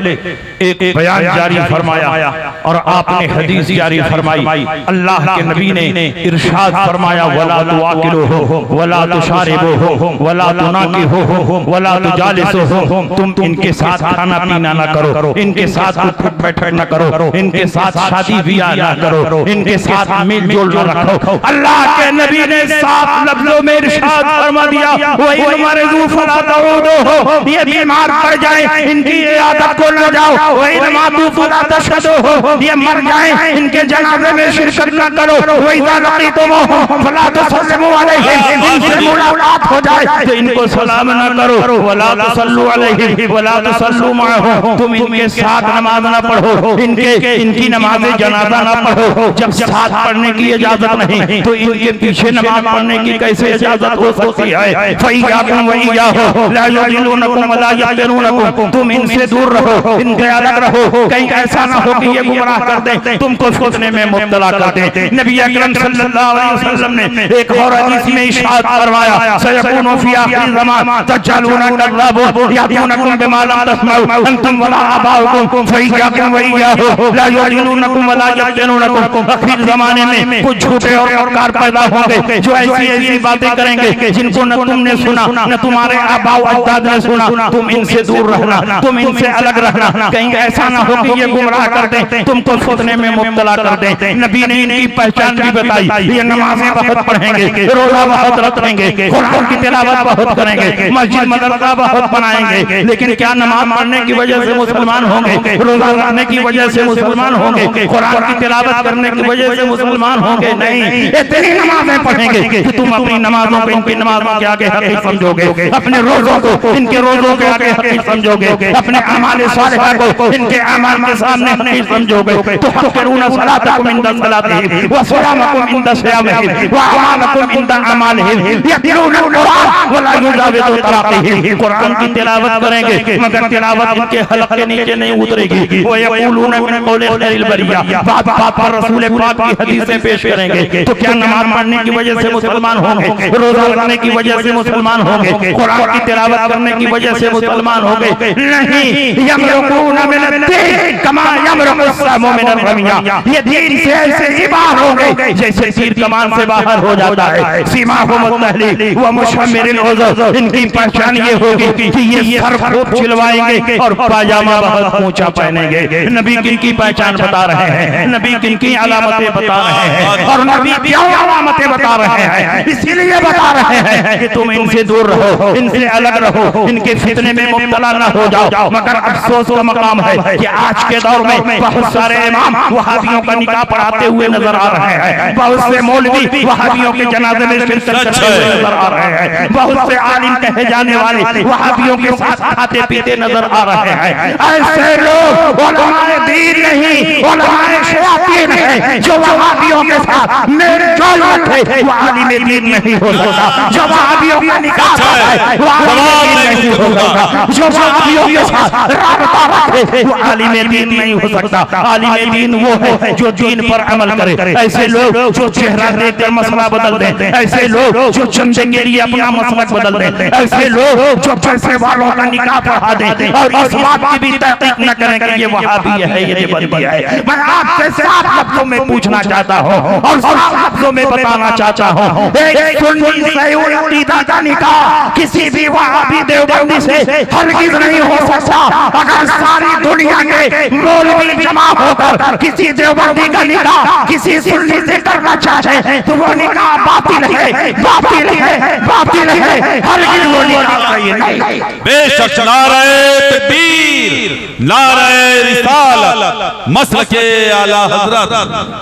एक बयान जारी फरमाया और आपने हदीस जारी फरमाई। अल्लाह के नबी ने इरशाद फरमाया, वला तुआकिलुहु वला तुशारिबुहु वला तुनाकिहुहु वला तुजालिसुहु, तुम इनके साथ खाना पीना ना करो, इनके साथ उठक बैठक ना करो, इनके साथ शादी ब्याह ना करो, इनके साथ मिल जुल न रखो। अल्लाह के नबी ने साफ लफ्जों में इरशाद फरमा दिया, वही मरजू फला तऊदुहु, ये बीमार पड़ जाए इनकी इयादत को न जाओ, वही मातू फला तशदुहु, ये मर जाए इनके जनाजे में शिरकत न करो, वही लकीतुमुहु फला तुसल्लिमु अलैहिम, इनसे मुलाकात हो जाए तो इनको सलाम न करो, वला तुसल्लु अलैहिम वला तुसल्लु माअहु, तुम इनके साथ नमाज न पढ़ो, इनकी नमाज जनाजा न पढ़ो। जब साथ पढ़ने की इजाजत नहीं तो इनके पीछे नमाज पढ़ने की कैसे इजाजत हो सकती है? फइयाकुम व इय्याहु ला युदिलुनकुम व ला यफ्तिनुनकुम, तुम इनसे दूर रहो, इनसे अलग रहो, कहीं ऐसा ना हो कि ये गुमराह कर दे, तुमको फितने में मुब्तला कर दे। नबी अकरम सल्लल्लाहु अलैहि वसल्लम ने एक और हदीस में इरशाद फरमाया, सयकुनु फी आखिर ज़मान तजअलूना कज़्ज़ाबून यातूनकुम बिमा ला तस्मऊ अंतुम वला आबाउकुम फइयाकुम व इय्याहु ला युदिलुनकुम व ला यफ्तिनुनकुम। आखिर ज़माने में कुछ झूठे और मक्कार पैदा होंगे जो ऐसी ऐसी बातें करेंगे जिनको न तुमने सुना न तुम्हारे आबा अजदाद ने सुना। तुम इनसे दूर रहना, तुम इनसे अलग रहना, कहीं ऐसा ना हो कि ये गुमराह कर दें, तुमको फितने में मुब्तला कर दें। नबी ने इनकी पहचान भी बताई, ये नमाजें बहुत पढ़ेंगे, रोजा बहुत रखेंगे, कुरान की तिलावत बहुत करेंगे, मस्जिद मदरसा बहुत बनाएंगे, लेकिन क्या नमाज पढ़ने की वजह से मुसलमान होंगे? रोजा रखने की वजह से मुसलमान होंगे? कुरान की तिलावत करने की वजह से मुसलमान होंगे? नहीं, इतनी नमाजें पढ़ेंगे कि तुम अपनी नमाजों को इनकी नमाजों के आगे हकीक समझोगे, अपने रोजों को इनके रोजों के आगे हकीक समझोगे, अपने अमाल सालिहा को इनके अमाल के सामने हकीक समझोगे। तो हक़िरूना सलातकुम इंदा सलातिहिम व सियामकुम इंदा सियामिहिम व अमालकुम इंदा अमालिहिम यतलूना कुरान व ला युजाविज़ु तराक़िहिम, कुरान की तिलावत करेंगे मगर तिलावत इनके हलक़ के नीचे नहीं उतरेगी। व यक़ूलूना मिन क़ौलि खैरिल बरिया, बात बात पर रसूल पाक की हदीसें पेश करेंगे। तो क्या नमाज पढ़ने की वजह से मुसलमान होंगे? रोजा रखने की वजह से मुसलमान होंगे? कुरान की तिलावत करने की वजह से मुसलमान होंगे? नहीं, यमरुकूना मिनद्दीन कमा यमरुकुस सहमु मिनर रमिया, ये दीन से ऐसे ही बाहर होंगे जैसे तीर कमान से बाहर हो जाता है। सीमाहुम तहलील व मुशम्मिरिल उज़र, इनकी पहचान ये होगी कि ये सर खूब छिलवाएंगे और पाजामा बहुत ऊंचा पहनेंगे। नबी किनकी पहचान बता रहे हैं, नबी किनकी अलामतें बता रहे हैं, और नबी क्यों अलामतें बता रहे हैं? इसीलिए बता रहे हैं कि तुम इनसे दूर रहो, इनसे अलग रहो, इनके फितने में मुब्तला न हो जाओ। मगर अफसोस का मकाम है कि आज के दौर में बहुत सारे इमाम वहाबियों का निकाह पढ़ाते हुए नजर आ रहे हैं, बहुत से मौलवी वहाबियों के जनाजे में शिरकत करते हुए नजर आ रहे हैं, बहुत से आलिम कहे जाने वाले वहाबियों के साथ खाते पीते नजर आ रहे हैं। ऐसे लोग उलमाए दीन नहीं, उलमाए शयातीन हैं जो वहाबियों के साथ मेल जोल रखे, वो आलिम दीन नहीं हो सकता। जो वहाबियों का निकाह है वो आलिम दीन नहीं हो सकता। जो वहाबियों के साथ राबता रखे वो आलिम दीन नहीं हो सकता। आलिम दीन वो है जो दीन पर अमल करे। ऐसे लोग जो चेहरा देखकर मसला बदल देते, ऐसे लोग जो चंदे के लिए अपना मसलक बदल देते, ऐसे लोग जो पैसे वालों का निकाह पढ़ा देते और इस बात की भी तहकीक न करें कि ये वहाबी है ये देवबंदी है। मैं आपसे साफ लफ्जों में पूछना चाहता हूँ और साफ लफ्जों में बताना चाहता हूँ, एक सुन्नी सयूरी अकीदा का निकाह किसी भी वहाबी देवबंदी से हरगिज़ नहीं हो सकता। अगर सारी दुनिया के मौलवी जमा होकर किसी देवबंदी का निकाह किसी सुन्नी से करना चाहे तो वो निकाह बातिल है, बातिल है, बातिल है, हरगिज़ वो निकाह सही नहीं। बेशक नारे तकबीर, नारे रिसालत, मसलके आला हजरत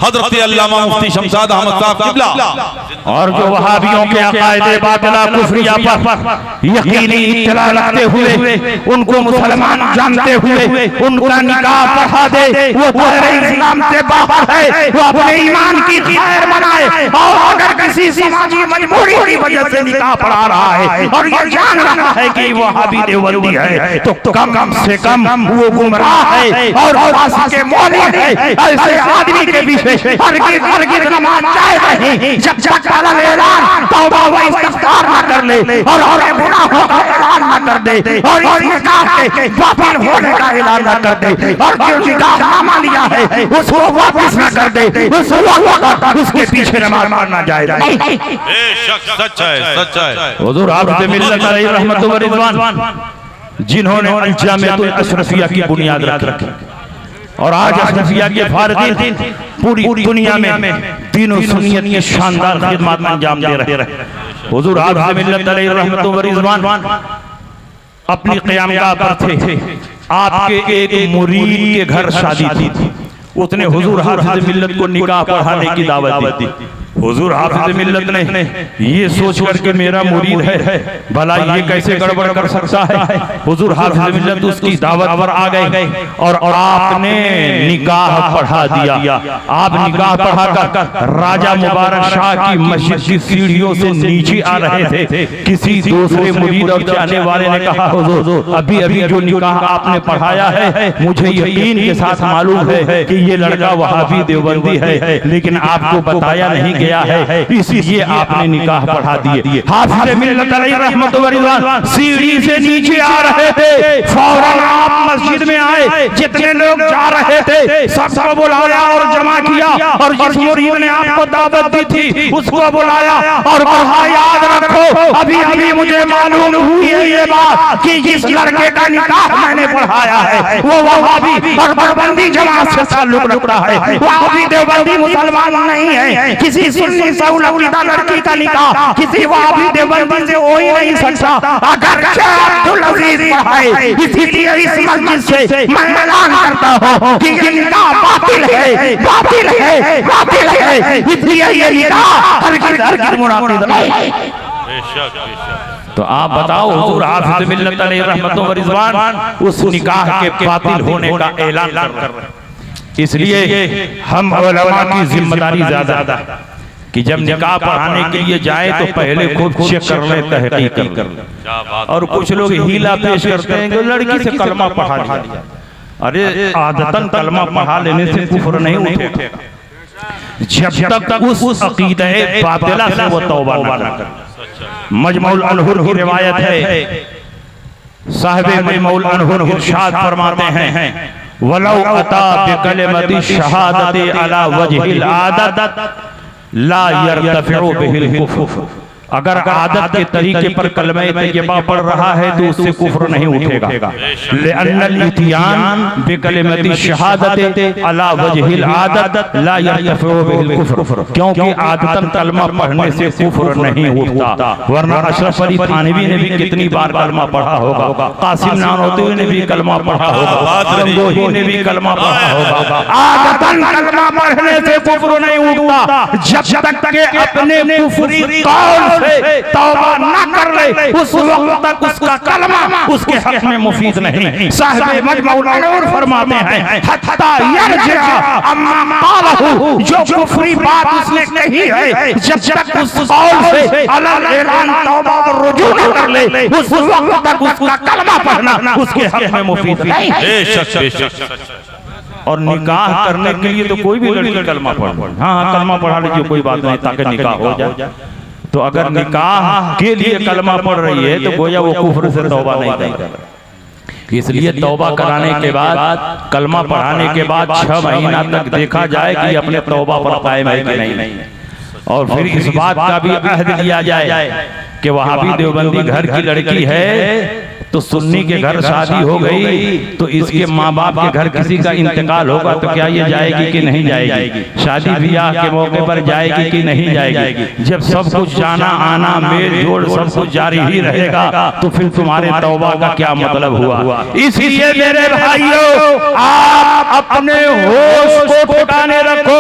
हजरत अल्लामा मुफ्ती शमशाद अहमद साहब किबला। और जो वहाबियों के अकायदे बातिला कुफरिया पर यकीनी इत्तला रखते हुए उनको मुसलमान जानते हुए उनका निकाह पढ़ा दे, वो दायरे इस्लाम से बाहर है, वो अपने ईमान की खैर बनाए और अगर किसी समाजी मजबूरी की वजह से निकाह पढ़ा रहा है और ये जान रहा है कि वहाबी देवबंदी है, तो कम से कम वो गुमराह है और फांसी के मौलिक है। ऐसे आदमी के पीछे हरगिज़ नमाज जायज़ नहीं जब तक ऐलान तौबा व इस्तिग़फ़ार न कर ले और अपने गुनाहों का ऐलान न कर दे और इस निकाह के बातिल होने का ऐलान न कर दे और जो निकाहनामा लिया है उसको वापस न कर दे, उसके पीछे नमाज पढ़ना जायज़ नहीं। बेशक सच है, सच है। हुज़ूर हाफ़िज़ मिल्लत अलैहि रहमतु व रिज़वान जिन्होंने अल जामिअतुल अशरफिया की बुनियाद रखी और आज अशरफिया के फारिदीन पूरी दुनिया में दीन सुन्नियत की शानदार खिदमत में अंजाम दे रहे हैं। हुज़ूर हाफ़िज़ मिल्लत अलैहि रहमतु व रिज़वान अपनी क़यामगाह पर थे, आपके एक मुरीद के घर शादी थी, उसने हुज़ूर हाफ़िज़ मिल्लत को निकाह पढ़ाने की दावत दी। हुज़ूर हाफ़िज़ मिल्लत ने ये सोच कर के मेरा मुरीद है, भला ये कैसे गड़बड़ कर सकता है। हुज़ूर हाफ़िज़ मिल्लत उसकी दावत पर आ गए और आपने निकाह पढ़ा दिया। आप निकाह पढ़ाकर राजा मुबारक शाह की मस्जिद की सीढ़ियों से नीचे आ रहे थे। किसी दूसरे मुरीद और चाहने वाले ने कहा, हुज़ूर अभी अभी जो निकाह आपने पढ़ाया है मुझे यकीन के साथ मालूम है कि ये लड़का वहाबी देवबंदी है, लेकिन आपको बताया नहीं गया है, इसलिए आपने निकाह पढ़ा दिए। हाफ़िज़ मिल्लत अलैहि रहमतु व रिज़वान सीढ़ी से नीचे आ रहे थे, फौरन आप मस्जिद में आए। जितने लोग जा रहे थे सबको बुलाया और जमा किया और जिस मुरीद ने आपको दावत दी थी उसको बुलाया और कहा, याद रखो अभी अभी मुझे मालूम हुई है ये बात कि जिस लड़के का निकाह मैंने पढ़ाया है वो वहाबी और देवबंदी जमात से ताल्लुक रखता है। वहाबी देवबंदी मुसलमान नहीं है, किसी सुन्नी सऊलदा लड़की का निकाह किसी वहाबी देवबंदी से हो ही नहीं सकता। अगर अब्दुल अजीज पढ़ाए, इसीलिए इस मस्जिद से मैं ऐलान करता हूं कि ये निकाह बातिल है, बातिल है, बातिल है। इसलिए ये निकाह हरगिज़ मुनाक़िद नहीं। तो आप बताओ, हुज़ूर हाफ़िज़ मिल्लत अलैहि रहमतु व रिज़वान उस निकाह के बातिल होने का ऐलान कर रहे हैं। इसलिए हम उलमा की जिम्मेदारी ज्यादा कि जब निकाह पढ़ाने के लिए जाए तो पहले खुद चेक कर ले, तहकीक कर ले। और कुछ लोग हीला पेश करते हैं कि लड़की से कलमा पढ़ा दिया। अरे आदतन कलमा पढ़ा लेने से कुफ्र नहीं उठेगा जब तक उस अकीदे बातिला से वो तौबा न करे। मजमुल अनहुर की रिवायत है, साहिब मजमुल अनहुर इरशाद फरमाते हैं, वलौ अता बिकलिमति शहादति अला वजहिल आदत ला यरतफिउ बिहिल कुफ्र। अगर आदत के तरीके पर कलमा तय्यबा पढ़ रहा है तो उससे कुफ्र नहीं उठेगा। लिअन्नल इतियान बिकलिमति शहादति अला वजहिल आदत ला यरतफिउ बिहिल कुफ्र, क्योंकि आदतन कलमा पढ़ने से कुफ्र नहीं उठता। वरना अशरफ अली थानवी ने भी कितनी बार कलमा पढ़ा होगा, कासिम नानोतवी ने भी कलमा पढ़ा होगा, गंगोही ने भी कलमा पढ़ा होगा। आदतन कलमा पढ़ने से कुफ्र नहीं उठता जब तक के अपने कुफ्री कौल से तौबा न कर ले, उस वक्त तक उसका कलमा उसके हक में मुफीद नहीं। साहिब मजमुल अनूर फरमाते हैं, हत्ता यरजिअ अम्मा क़ालहु, जो कुफ्री बात उसने कही है जब तक उस कौल से अलग ऐलान तौबा और रुजू न कर ले, उस वक्त तक उसका कलमा पढ़ना उसके हक में मुफीद नहीं। बेशक बेशक। और निकाह करने के लिए तो कोई भी लड़की कलमा पढ़, हाँ कलमा पढ़ा लीजिए, कोई बात नहीं, ताकि निकाह हो जाए। तो अगर निकाह के लिए कलमा पढ़ रही है तो गोया वो कुफ्र से तौबा नहीं कर। इसलिए तौबा कराने के बाद, कलमा पढ़ाने के बाद 6 महीना तक देखा जाए कि अपने तौबा पर कायम है कि नहीं, और फिर इस बात का भी अहद लिया जाए कि वहाबी देवबंदी घर की लड़की है तो सुन्नी के घर शादी हो गई तो इसके माँ बाप के घर किसी का इंतकाल होगा तो क्या ये जाएगी कि नहीं जाएगी? शादी ब्याह के मौके पर जाएगी कि नहीं जाएगी? जब सब कुछ जाना आना मेल जोड़ सब कुछ जारी ही रहेगा तो फिर तुम्हारे तौबा का क्या मतलब हुआ? इसलिए मेरे भाइयों, आप अपने होश को ठिकाने रखो।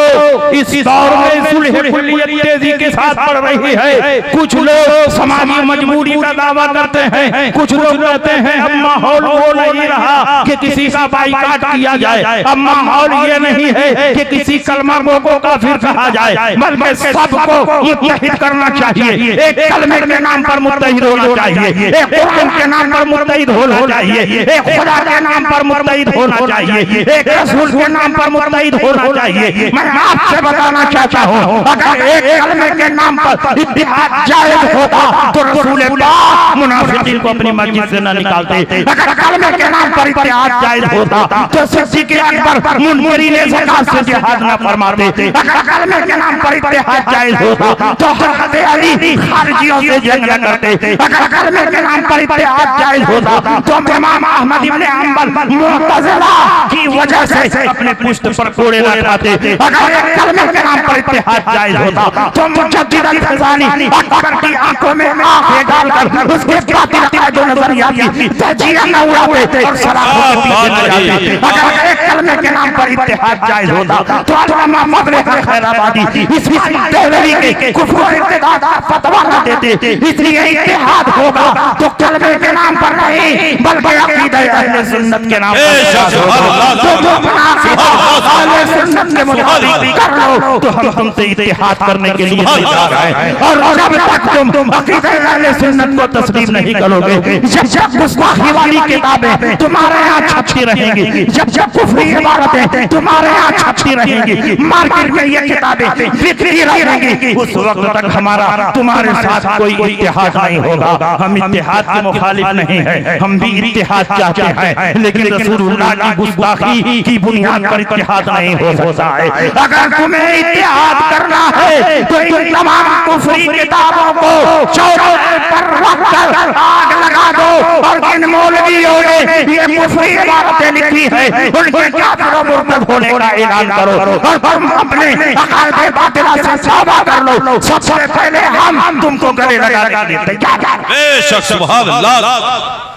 इस दौर में सुलह कुल्लियत तेजी के साथ बढ़ रही है। कुछ लोग समाजी मजबूरी का दावा करते हैं, कुछ लोग कहते हैं अब माहौल वो नहीं रहा कि किसी का बाइकाट किया जाए, अब माहौल ये नहीं है कि किसी कलमा को काफिर कहा जाए, बल्कि सबको मुत्तहिद करना चाहिए। एक कलमे के नाम पर मुत्तहिद होना चाहिए, एक कुरान के नाम पर मुत्तहिद होना चाहिए, एक खुदा के नाम पर मुत्तहिद होना चाहिए, एक रसूल के नाम पर मुत्तहिद होना चाहिए। मैं आपसे बताना चाहता हूँ, अगर एक कलमे के नाम पर इत्तेहाद जायज होता तो रसूल पाक मुनाफिकीन को अपनी मस्जिद से न निकालते। अगर कलमे के नाम पर इत्तेहाद जायज होता तो सिद्दीक़ अकबर मुनकरीन ज़कात से जिहाद न फरमाते। अगर कलमे के नाम पर इत्तेहाद जायज होता तो हज़रत अली खारिजियों से जंग न करते। अगर कलमे के नाम पर इत्तेहाद जायज होता तो इमाम अहमद इब्न हंबल मुअतज़िला की वजह से अपने पुश्त पर कोड़े न खाते। अगर एक कलमे के नाम पर इत्तेहाद जायज होता तो मुजद्दिद अल-फ़ज़ानी अकबर की आंखों में आंखें डालकर उसके बातिल अक़ीदों नज़रिया की तजिया न उड़ाते और शराबों के पीछे न जाते। अगर एक कलमे के नाम पर इत्तेहाद जायज होता तो अल्लामा फ़ज़ल खैराबादी इस्माइल देहलवी के कुफ्र और इर्तिदाद का फतवा न देते। इसलिए इत्तेहाद होगा तो कलमे के नाम पर नहीं बल्कि अक़ीदा अहले सुन्नत के नाम पर। जो अहले सुन्नत के मुताबिक कर लो तो हम तुमसे इत्तेहाद करने के लिए तैयार हैं। और जब तक तुम अक़ीदा अहले सुन्नत को तस्लीम नहीं करोगे, जब गुस्ताखी वाली किताबें तुम्हारे यहाँ छपती रहेंगी, जब कुफ्री इबारतें तुम्हारे यहाँ छपती रहेंगी, मार्केट में ये किताबें बिकती रहेंगी, उस वक्त तक हमारा तुम्हारे साथ कोई इत्तेहाद नहीं होगा। हम इत्तेहाद के मुखालिफ नहीं है, हम भी इत्तेहाद चाहते हैं, लेकिन रसूलुल्लाह की गुस्ताखी की बुनियाद पर इत्तेहाद नहीं हो सकता है। अगर तुम्हें इत्तेहाद करना है तो इन तमाम कुफ्री किताबों को चौराहे पर रखकर आग लगा दो और इन मौलवियों ने ये कुफ्री इबारतें लिखी है उनके काफिर और मुर्तद होने का ऐलान करो और तुम अपने अक़ीदे बातिला से तौबा कर लो। सबसे पहले हम तुमको गले लगा देते। बेशक सुभान अल्लाह।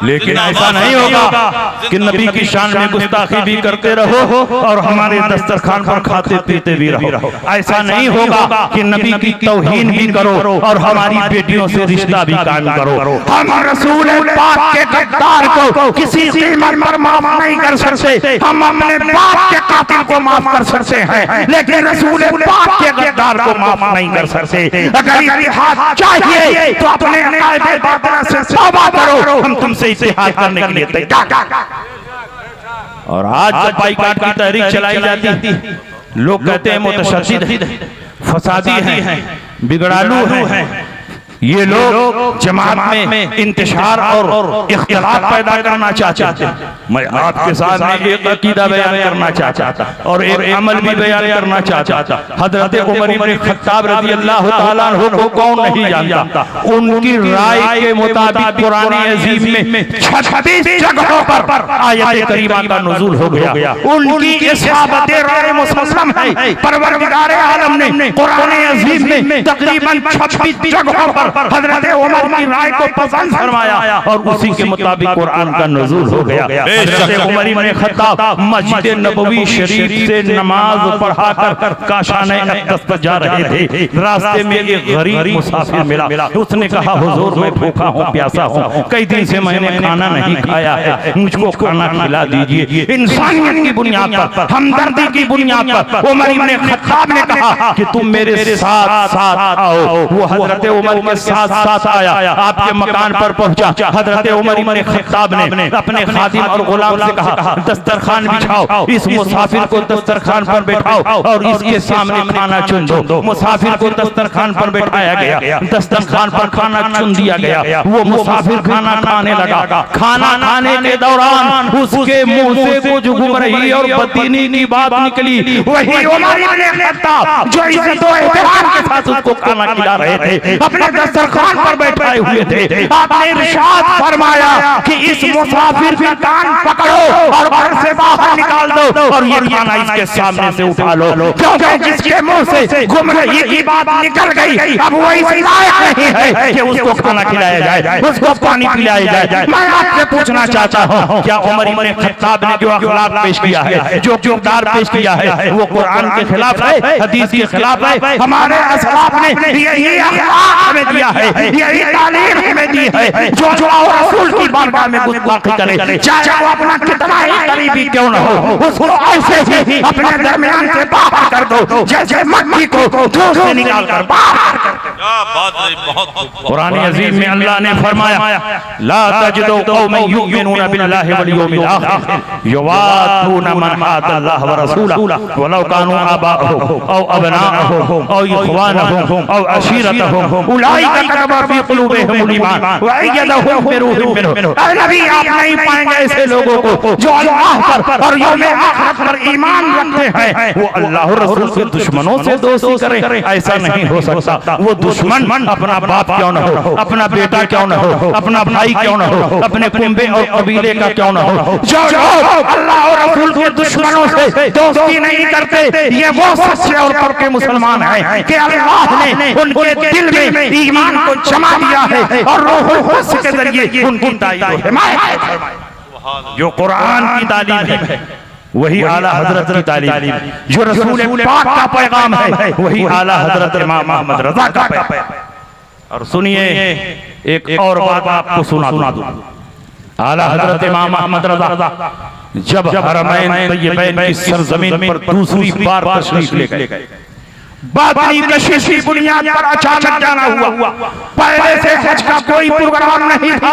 लेकिन ऐसा नहीं होगा कि नबी की शान में गुस्ताखी भी करते रहो और हमारे दस्तरखान पर खाते पीते भी रहो। ऐसा नहीं होगा कि नबी की तौहीन भी करो और हमारी बेटियों से रिश्ता भी कायम करो। हम रसूल पाक के गद्दार को किसी कीमत पर माफ नहीं कर सकते। हम अपने बाप के कातिल को माफ कर सकते हैं, लेकिन रसूल पाक के गद्दार को माफ नहीं कर सकते। अगर इत्तेहाद चाहिए तो अपने अक़ीदे बातिला से तौबा करो, हम तुमसे इत्तेहाद करने के लिए तैयार। और आज जब बाइकाट की तहरीक चलाई जाती, लोग कहते हैं मुतशद्दिद हैं, फसादी हैं, बिगड़ालू हैं, ये लोग जमात में इंतशार और इख्तिलाफ पैदा करना चाहते हैं। मैं आपके सामने एक अकीदा बयान करना चाहता और एक अमल भी बयान करना चाहता। हजरत उमर इब्न खत्ताब रज़ियल्लाहु ताला अन्हु को कौन नहीं जानता। उनकी राय के मुताबिक कुरान अज़ीम में 36 जगहों पर आयत करीमा का नुज़ूल हो गया। उनकी इस बात राय मुसल्लम है। परवरदिगार आलम ने कुरान अज़ीम में तकरीबन 26 जगहों पर हजरत उमर की राय को पसंद फरमाया और उसी के मुताबिक कुरान का नुज़ूल हो गया। हजरत उमर इब्न खत्ताब मस्जिद नबवी शरीफ से नमाज पढ़ाकर काशाने अक़दस पर जा रहे थे। रास्ते में एक गरीब मुसाफिर मिला। उसने कहा, हुजूर मैं भूखा हूँ, प्यासा हूँ, कई दिन से मैंने खाना नहीं खाया है, मुझको खाना खिला दीजिए। इंसानियत की बुनियाद पर, हमदर्दी की बुनियाद पर उमर इब्न खत्ताब ने कहा कि तुम मेरे साथ साथ आओ। वो हजरत उमर के साथ साथ आया, आपके मकान पर पहुंचा। हजरत उमर इब्न खत्ताब ने अपने खादिम और गुलाम से कहा, दस्तरखान बिछाओ, इस मुसाफिर को दस्तरखान पर बैठाओ और इसके सामने खाना चुन दो। मुसाफिर को दस्तरखान पर बैठाया गया, दस्तरखान पर खाना चुन दिया गया। वो मुसाफिर खाना खाने लगा। खाना खाने के दौरान उसके मुंह से कुछ गुमराही और बददीनी की बात निकली। वही उमर इब्न खत्ताब जो इज्जत और एहतराम के साथ उसको खाना खिला रहे थे, अपने दस्तरखान पर बैठाए हुए थे। आपने इरशाद फरमाया कि इस मुसाफिर का कान पकड़ो और घर से बाहर निकाल दो और ये खाना इसके सामने से उठा लो, क्योंकि जिसके मुंह से गुमराही की बात निकल गई अब वो इस लायक नहीं है कि उसको खाना खिलाया जाए, उसको पानी पिलाया जाए। मैं आपसे पूछना चाहता हूँ, क्या उमर इब्न खत्ताब ने जो अखलाक पेश किया है, जो किरदार पेश किया है, वो कुरान के खिलाफ है, हदीस के खिलाफ है? हमारे ने यही अखलाक हमें दिया है, यही तालीम हमें दी है। जो रसूल की बारगाह में गुस्ताखी करे, चाहे वो अपना कितना ही करीबी क्यों न हो, उसको ऐसे ही अपने दरमियान से बाहर कर दो जैसे मक्खी को धूप से निकाल कर बाहर कर दो। कुरान अजीम में अल्लाह ने फरमाया, ला तजिदु कौमन युमिनूना बिल्लाहि वल यौमिल आखिर युवादूना मन हादल्लाह व रसूलहु वलौ कानू आबाअहुम औ अबनाअहुम औ इख्वानहुम औ अशीरतहुम उलाइका कतबा फी कुलूबिहिमुल ईमान व अय्यदहुम बिरूहिम मिन्हु। ऐ नबी, आप नहीं पाएंगे ऐसे लोगों को जो अल्लाह पर और यौम आखिरत पर ईमान रखते हैं, वो अल्लाह और रसूल के दुश्मनों से दोस्ती करें। ऐसा नहीं हो सकता। वो दुश्मन अपना बाप क्यों न हो, अपना बेटा क्यों न हो, अपना भाई क्यों न हो, अपने कुंबे और कबीले का क्यों न हो, जो लोग अल्लाह और रसूल के दुश्मनों से दोस्ती नहीं करते, ये वो सच्चे और पक्के मुसलमान हैं कि अल्लाह ने उनके दिल में ईमान को जमा दिया है और रूहुल कुद्स के जरिए उनकी ताईद और हिमायत फरमाई। जो कुरान की तालीम है वही आला हजरत की तालीम, जो रसूल पाक का पैगाम है वही आला हजरत इमाम अहमद रजा का पैगाम। और सुनिए, एक और बात आपको सुना दूं। आला हजरत इमाम अहमद रजा जब हरमैन तय्यबैन की सरजमीन पर दूसरी बार तशरीफ ले गए, बातनी कशिश की बुनियाद पर अचानक जाना हुआ। पहले से हज का कोई प्रोग्राम नहीं था।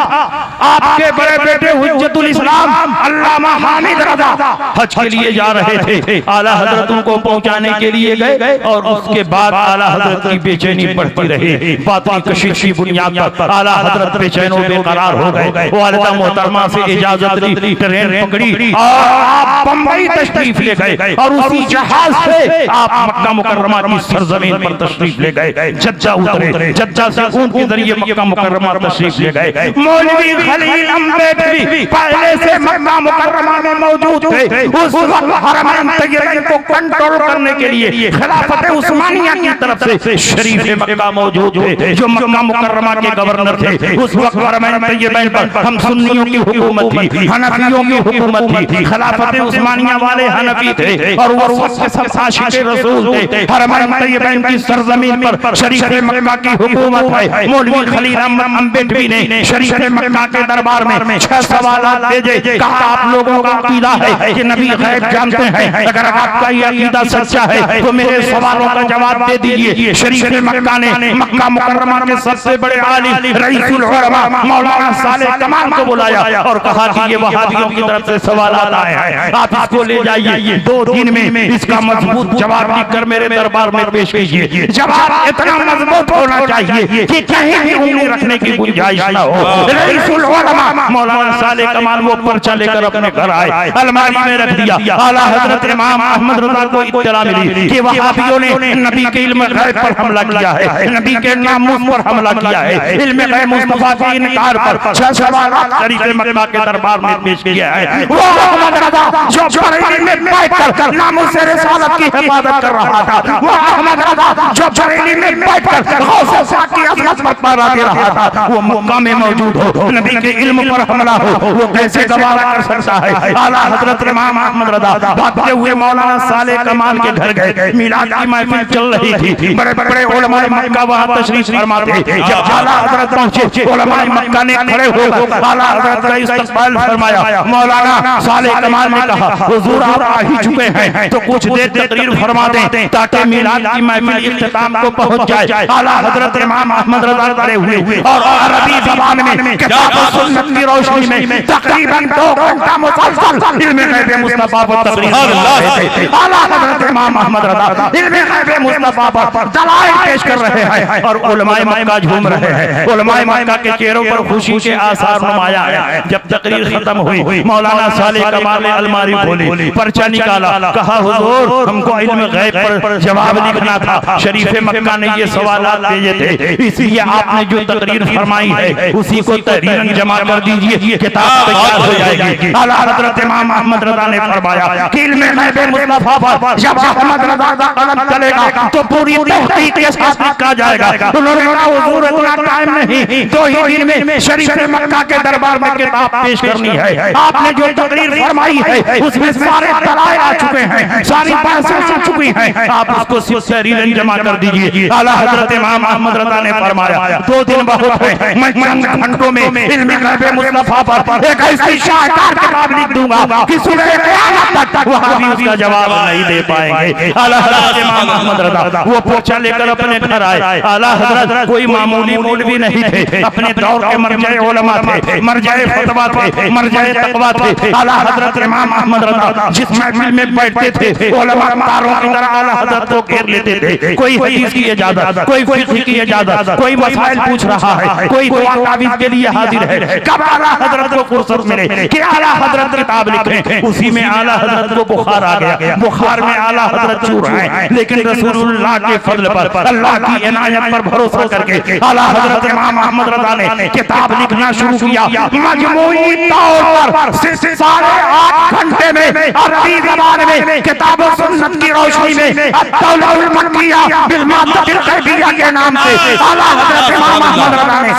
आपके बड़े बेटे हुज्जतुल इस्लाम अल्लामा हामिद रजा हज के लिए जा रहे थे। आला हजरत उनको पहुंचाने के लिए गए और उसके बाद आला हजरत की बेचैनी बढ़ती रही। बातनी कशिश की बुनियाद पर आला हजरत बेचैन और बेकरार हो गए। वालिदा मोहतरमा से इजाजत ली, ट्रेन पकड़ी और आप बंबई तशरीफ ले गए और उसी जहाज से आप मक्का मुकर्रमा की सरजमीन पर तशरीफ ले गए। जद्दा उतरे, जद्दा से ऊंट के जरिए मक्का मुकर्रमा तशरीफ ले गए। मौलवी खलील अम्बेडवी पहले से मक्का मुकर्रमा में मौजूद थे। उस वक्त हरमैन तय्यबैन को कंट्रोल करने के लिए खिलाफत उस्मानिया की तरफ से शरीफ मक्का मौजूद थे, जो मक्का मुकर्रमा के गवर्नर थे। उस वक्त हरमैन तय्यबैन पर हम सुन्नियों की हुकूमत थी, हनफियों की हुकूमत थी। खिलाफत उस्मानिया वाले हनफी थे और वो वक्त सब आशिक रसूल थे। हरमैन तय्यबैन की सरजमीन पर शरीफ मक्का की हुकूमत है। मौलवी खलील अहमद अम्बेडवी ने शरीफ मक्का के दरबार में 6 सवालात भेजे। कहा, आप लोगों का अकीदा है कि नबी गैब जानते हैं, अगर आपका ये अकीदा सच्चा है तो मेरे सवालों का जवाब दे दीजिए। शरीफ मक्का ने मक्का मुकर्रमा के सबसे बड़े आलिम रईसुल उलमा मौलाना सालेह कमाल को बुलाया और कहा कि ये वहाबियों की तरफ से सवालात आए हैं, आप इसको ले जाइए। 2 दिन में इसका मजबूत जवाब लिखकर मेरे दरबार में पेश कीजिए। जवाब इतना मजबूत होना चाहिए कि कहीं भी उंगली रखने की गुंजाइश न हो। रईसुल उलमा मौलाना सालेह कमाल वो पर्चा लेकर अपने घर आए, अलमारी में रख दिया। आला हजरत इमाम अहमद रजा को इत्तला मिली कि वहाबियों ने नबी के इल्म गैब पर हमला किया है, नबी के नामूस पर हमला किया है, इल्म गैब मुस्तफा के इनकार पर 6 सवालात शरीफ मक्का के दरबार में पेश किया है। वो अहमद रजा जो बरेली में बैठकर नामूस रिसालत की हिफाजत कर रहा था, वो अहमद रजा जो बरेली में बैठकर गौसे पाक की अजमत पर पहरा दे रहा था, वो मक्का में मौजूद हो, नबी के इल्म पर हमला हो, वो कैसे गवारा कर सकता है। आला हजरत इमाम अहमद रजा भागते हुए मौलाना सालेह कमाल के घर गए। मिलाद की महफिल चल रही थी, बड़े बड़े उलमाए मक्का वहां तशरीफ फरमा थे। जब आला हजरत पहुंचे, उलमाए मक्का ने खड़े होकर आला हजरत का इस्तकबाल फरमाया। मौलाना सालेह कमाल ने कहा, हुजूर आप आ ही चुके हैं तो कुछ देर तकरीर फरमा दें ताकि मिलाद की महफिल इख्तिताम को पहुंच जाए। आला हजरत इमाम अहमद रजा खड़े हुए और अरबी ज़बान में किताब और सुन्नत की रोशनी में तकरीबन 2 घंटा मुसलसल इल्म गैब मुस्तफा पर तकरीर कर रहे थे। आला हजरत इमाम अहमद रजा इल्म गैब मुस्तफा पर दलाइल पेश कर रहे हैं और उलमाए मक्का झूम रहे हैं। उलमाए मक्का के चेहरों पर खुशी के आसार नुमाया है। जब तकरीर खत्म हुई, मौलाना सालेह कमाल ने अलमारी खोली, पर्चा निकाला, कहा, हुजूर हमको इल्म गैब पर जवाब लिखना था। शरीफ मक्का ने ये सवालात भेजे थे, इसलिए आपने जो तकरीर फरमाई है उसी को तहरीरन जमा कर दीजिए, किताब तैयार हो जाएगी। आला हजरत इमाम अहमद रज़ा ने फरमाया कि इल्म गैब मुस्तफा पर जब अहमद रज़ा का कलम चलेगा तो पूरी तहकीक के साथ लिखा जाएगा। उन्होंने कहा हुजूर इतना टाइम नहीं, 2 ही दिन में शरीफ मक्का के दरबार में किताब पेश करनी है। आपने जो तकरीर फरमाई है उसमें सारे दलाइल आ चुके हैं, सारी बातें आ चुकी हैं, आप उसको सिर्फ तहरीरन जमा कर दीजिए। आला हजरत इमाम अहमद रज़ा ने फरमाया 2 दिन बहुत है, मैं चंद घंटों में इल्म गैब मुस्तफा पर एक ऐसी शाहकार किताब लिख दूंगा कि सूरह क़यामत तक वहां भी उसका जवाब नहीं दे पाएंगे। आला हजरत इमाम अहमद रज़ा वो पोछा लेकर अपने घर आए। आला हजरत कोई मामूली मौलवी नहीं थे, अपने दौर के मरजाए उलमा थे, मरजाए फतवा थे, मरजाए तकवा थे। आला हजरत इमाम अहमद रज़ा जिस महफिल में बैठते थे उलमा तारों की तरह आला हजरत को घेर लेते थे। कोई हदीस की इजाजत, कोई फिक्र की इजाजत, कोई मसाइल पूछ रहा है, कोई दुआ तावीज़ के लिए हाजिर है। कब आला हजरत को फुर्सत मिले कि आला हजरत किताब लिखें, उसी में आला हजरत को बुखार आ गया, बुखार में आला हजरत चूर हैं, लेकिन रसूलुल्लाह के फजल पर, अल्लाह की इनायत पर भरोसा करके आला हजरत इमाम अहमद रज़ा ने किताब लिखना शुरू किया। मजमूई तौर पर 8.5 घंटे में अरबी ज़बान में किताब और सुन्नत की रोशनी में अत-तौलाउल मक्किया बिल मादतिल ग़ैबिय्या के नाम से आला हजरत इमाम अहमद रज़ा ने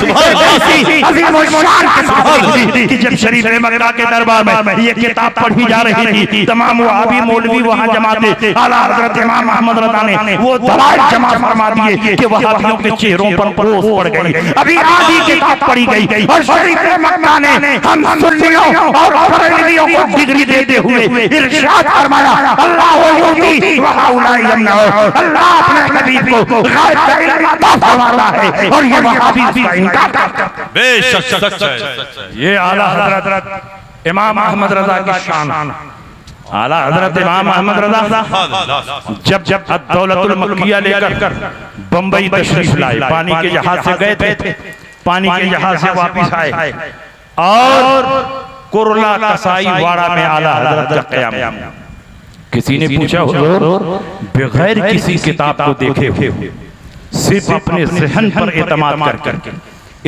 ऐसी अज़ीम व शान किताब लिखी कि जब शरीफ मक्का के दरबार में ये किताब पढ़ी जा रही थी, तमाम वहाबी मौलवी वहां जमा थे। आला हजरत इमाम अहमद रज़ा ने वो दलाइल जमा फरमा दिए कि वहाबियों के चेहरों पर ओस पड़ गई। अभी आधी किताब पढ़ी गई और शरीफ मक्का ने हम सुन्नियों और बरेलवियों को डिग्री देते हुए इरशाद फरमाया, अल्लाह युती व हाउला यमनऊ, अल्लाह अपने हबीब को गैब का इल्म अता फरमाता है और ये वहाबी इसका इनकार करते हैं। बेशक सच है। ये आला हजरत इमाम अहमद रज़ा की शान। आला हजरत इमाम अहमद रज़ा जब अद-दौलतुल मक्किया लेकर बंबई तशरीफ लाए, पानी के जहाज से गए थे, पानी के जहाज से वापस आए और कुरला कसाई वाड़ा में आला हजरत का क़याम। किसी ने पूछा हुजूर बगैर किसी किताब को देखे हुए सिर्फ अपने ज़हन पर एतमाद करके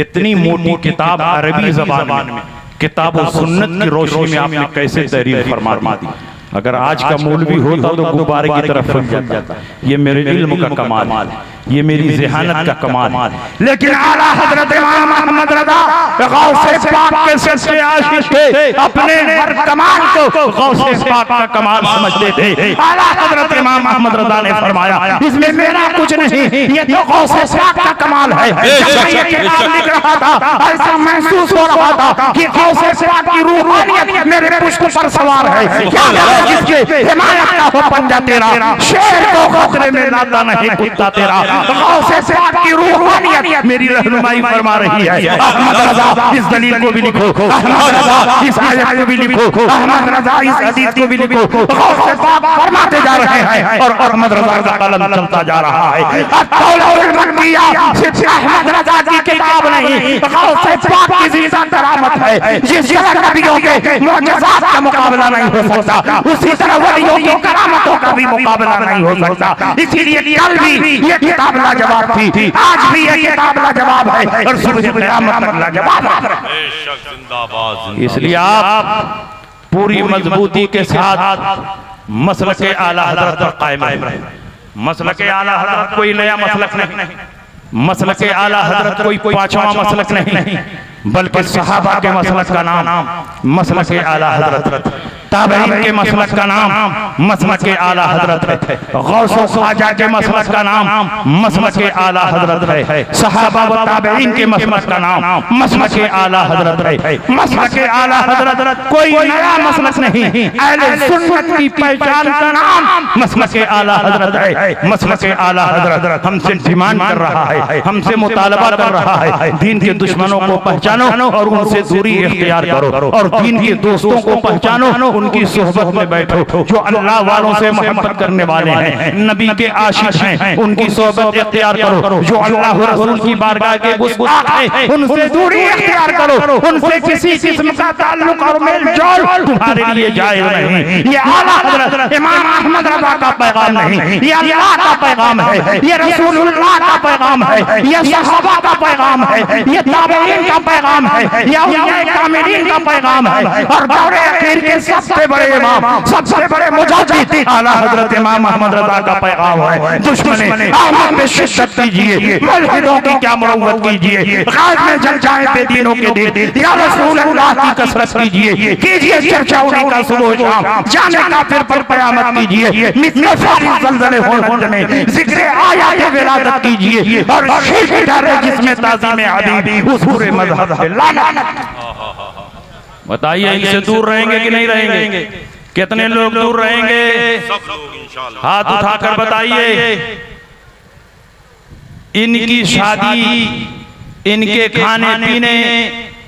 इतनी मोटी किताब अरबी ज़बान में किताब और सुन्नत की रोशनी में आपने कैसे तहरीर फरमा दी? अगर आज का मौलवी होता तो गुब्बारे की तरफ फट जाता। ये मेरे इल्म का कमाल है, ये मेरी ज़हानत का कमाल है। लेकिन आला हजरत इमाम अहमद रज़ा गौसे पाक के सच्चे आशिक थे, अपने हर कमाल को गौसे पाक का कमाल समझते थे। आला हजरत इमाम अहमद रज़ा ने फरमाया इसमें मेरा कुछ नहीं, ये तो गौसे पाक का कमाल है। जब मैं ये किताब लिख रहा था ऐसा महसूस हो रहा था कि गौसे पाक की रूहानियत मेरे पुष्प पर सवार है। क्या जिसके हिमायत का हो पंजा तेरा, शेर को खतरे में लाता नहीं कुत्ता तेरा। गौसे पाक की रूहानियत मेरी रहनुमाई फरमा रही है। अहमद रज़ा इस दलील को भी लिखो, अहमद रज़ा इस आयत को भी लिखो, अहमद रज़ा इस हदीस को भी लिखो। गौसे पाक फरमाते जा रहे हैं और अहमद रज़ा का कलम चलता जा रहा है। अत-तौलाउल मक्किया सिर्फ अहमद रज़ा की किताब नहीं, गौसे पाक की ज़िंदा करामत है। जिस तरह नबियों के मुअजिज़ात का मुकाबला नहीं हो सकता, उसी तरह वलियों की करामतों का भी मुकाबला नहीं हो सकता। इसीलिए कल भी ये किताब लाजवाब थी, आज भी ये किताब लाजवाब है और सुबह क़यामत तक लाजवाब है। इसलिए आप पूरी मजबूती के साथ मसलक आला हज़रत पर कायम रहे। मसलक आला हज़रत कोई नया मसलक नहीं, मसलक आला हज़रत कोई पांचवा मसलक नहीं, बल्कि सहाबा के मसलक का नाम मसलक आला हज़रत, ताबईन के मसलक का नाम मसलक आला हज़रत है, गौस व ख्वाजा के मसलक का नाम मसलक आला हज़रत है, सहाबा व ताबईन के मसलक का नाम मसलक आला हज़रत है। मसलक आला हज़रत कोई नया मसलक नहीं, अहले सुन्नत की पहचान का नाम मसलक आला हज़रत है। मसलक आला हज़रत हमसे डिमांड कर रहा है, हमसे मुतालबा कर रहा है, दीन के दुश्मनों को पहचानो और उनसे दूरी इख्तियार करो और दीन के दोस्तों को पहचानो, उनकी सोहबत में बैठो। जो अल्लाह वालों से मोहब्बत करने वाले हैं, नबी के आशिक हैं, उनकी सोहबत इख्तियार करो। जो अल्लाह रसूल की बारगाह के गुस्ताख हैं, उनसे दूरी इख्तियार करो। उनसे किसी किस्म का ताल्लुक और मेल जोल तुम्हारे लिए जायज़ नहीं। ये आला हज़रत इमाम अहमद रज़ा का पैगाम नहीं, ये अल्लाह का पैगाम है, ये रसूलुल्लाह का पैगाम है, ये सहाबा का पैगाम है, ये ताबईन का पैगाम है, ये औलिया कामिलीन का पैगाम है। और दौरे अखीर के सबसे बड़े इमाम, सबसे बड़े मुजाहिद आला हज़रत इमाम अहमद रज़ा का पैगाम है। दुश्मने अहमद पे शिद्दत कीजिए, मुल्हिदों की क्या मुरव्वत कीजिए, गाज में जल जाए बेदीनों के दिन, या रसूल अल्लाह की कसरत कीजिए, कीजिए चर्चा उन्हीं का सुबह शाम, जाने काफिर पर क़यामत कीजिए, मिस्र सारी ज़लज़ले होने में ज़िक्र आयात विलादत कीजिए, और शीश डाले जिसमें ताज़ीम हबीब उस पूरे मज़हब से लानत। बताइए इनसे दूर रहेंगे कि नहीं रहेंगे? कितने लोग दूर रहेंगे? सब लोग इंशाअल्लाह हाथ उठाकर बताइए। इनकी शादी, इनके खाने पीने,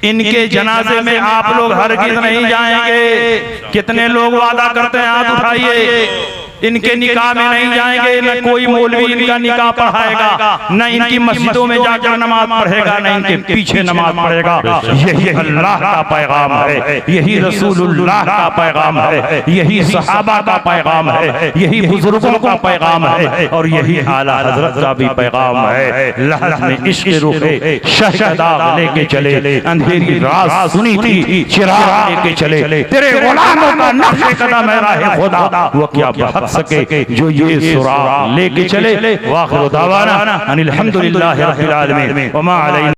इनके जनाजे में आप लोग हरगिज़ नहीं जाएंगे। कितने लोग वादा करते हैं? हाथ उठाइए। इनके निकाह में नहीं जाएंगे, न कोई मौलवी इनका निकाह पढ़ाएगा, न इनकी मस्जिदों में जाकर नमाज पढ़ेगा, न इनके पीछे नमाज पढ़ेगा। यही अल्लाह का पैगाम है, यही रसूलुल्लाह का पैगाम है, यही सहाबा का पैगाम है, यही बुजुर्गों का पैगाम है, और यही आला हजरत का भी पैगाम है। लहज में इश्क रुखे शहदाग लेके चले, अंधेरी रात सुनी थी चिराग लेके चले, तेरे गुलामों का नक्शे कदम है राह खुदा, वो क्या बहक सके जो ये सुराग लेके चले। वाखिर दावाना अनिल हम्दुलिल्लाहि रब्बिल आलमीन व मा अलैना।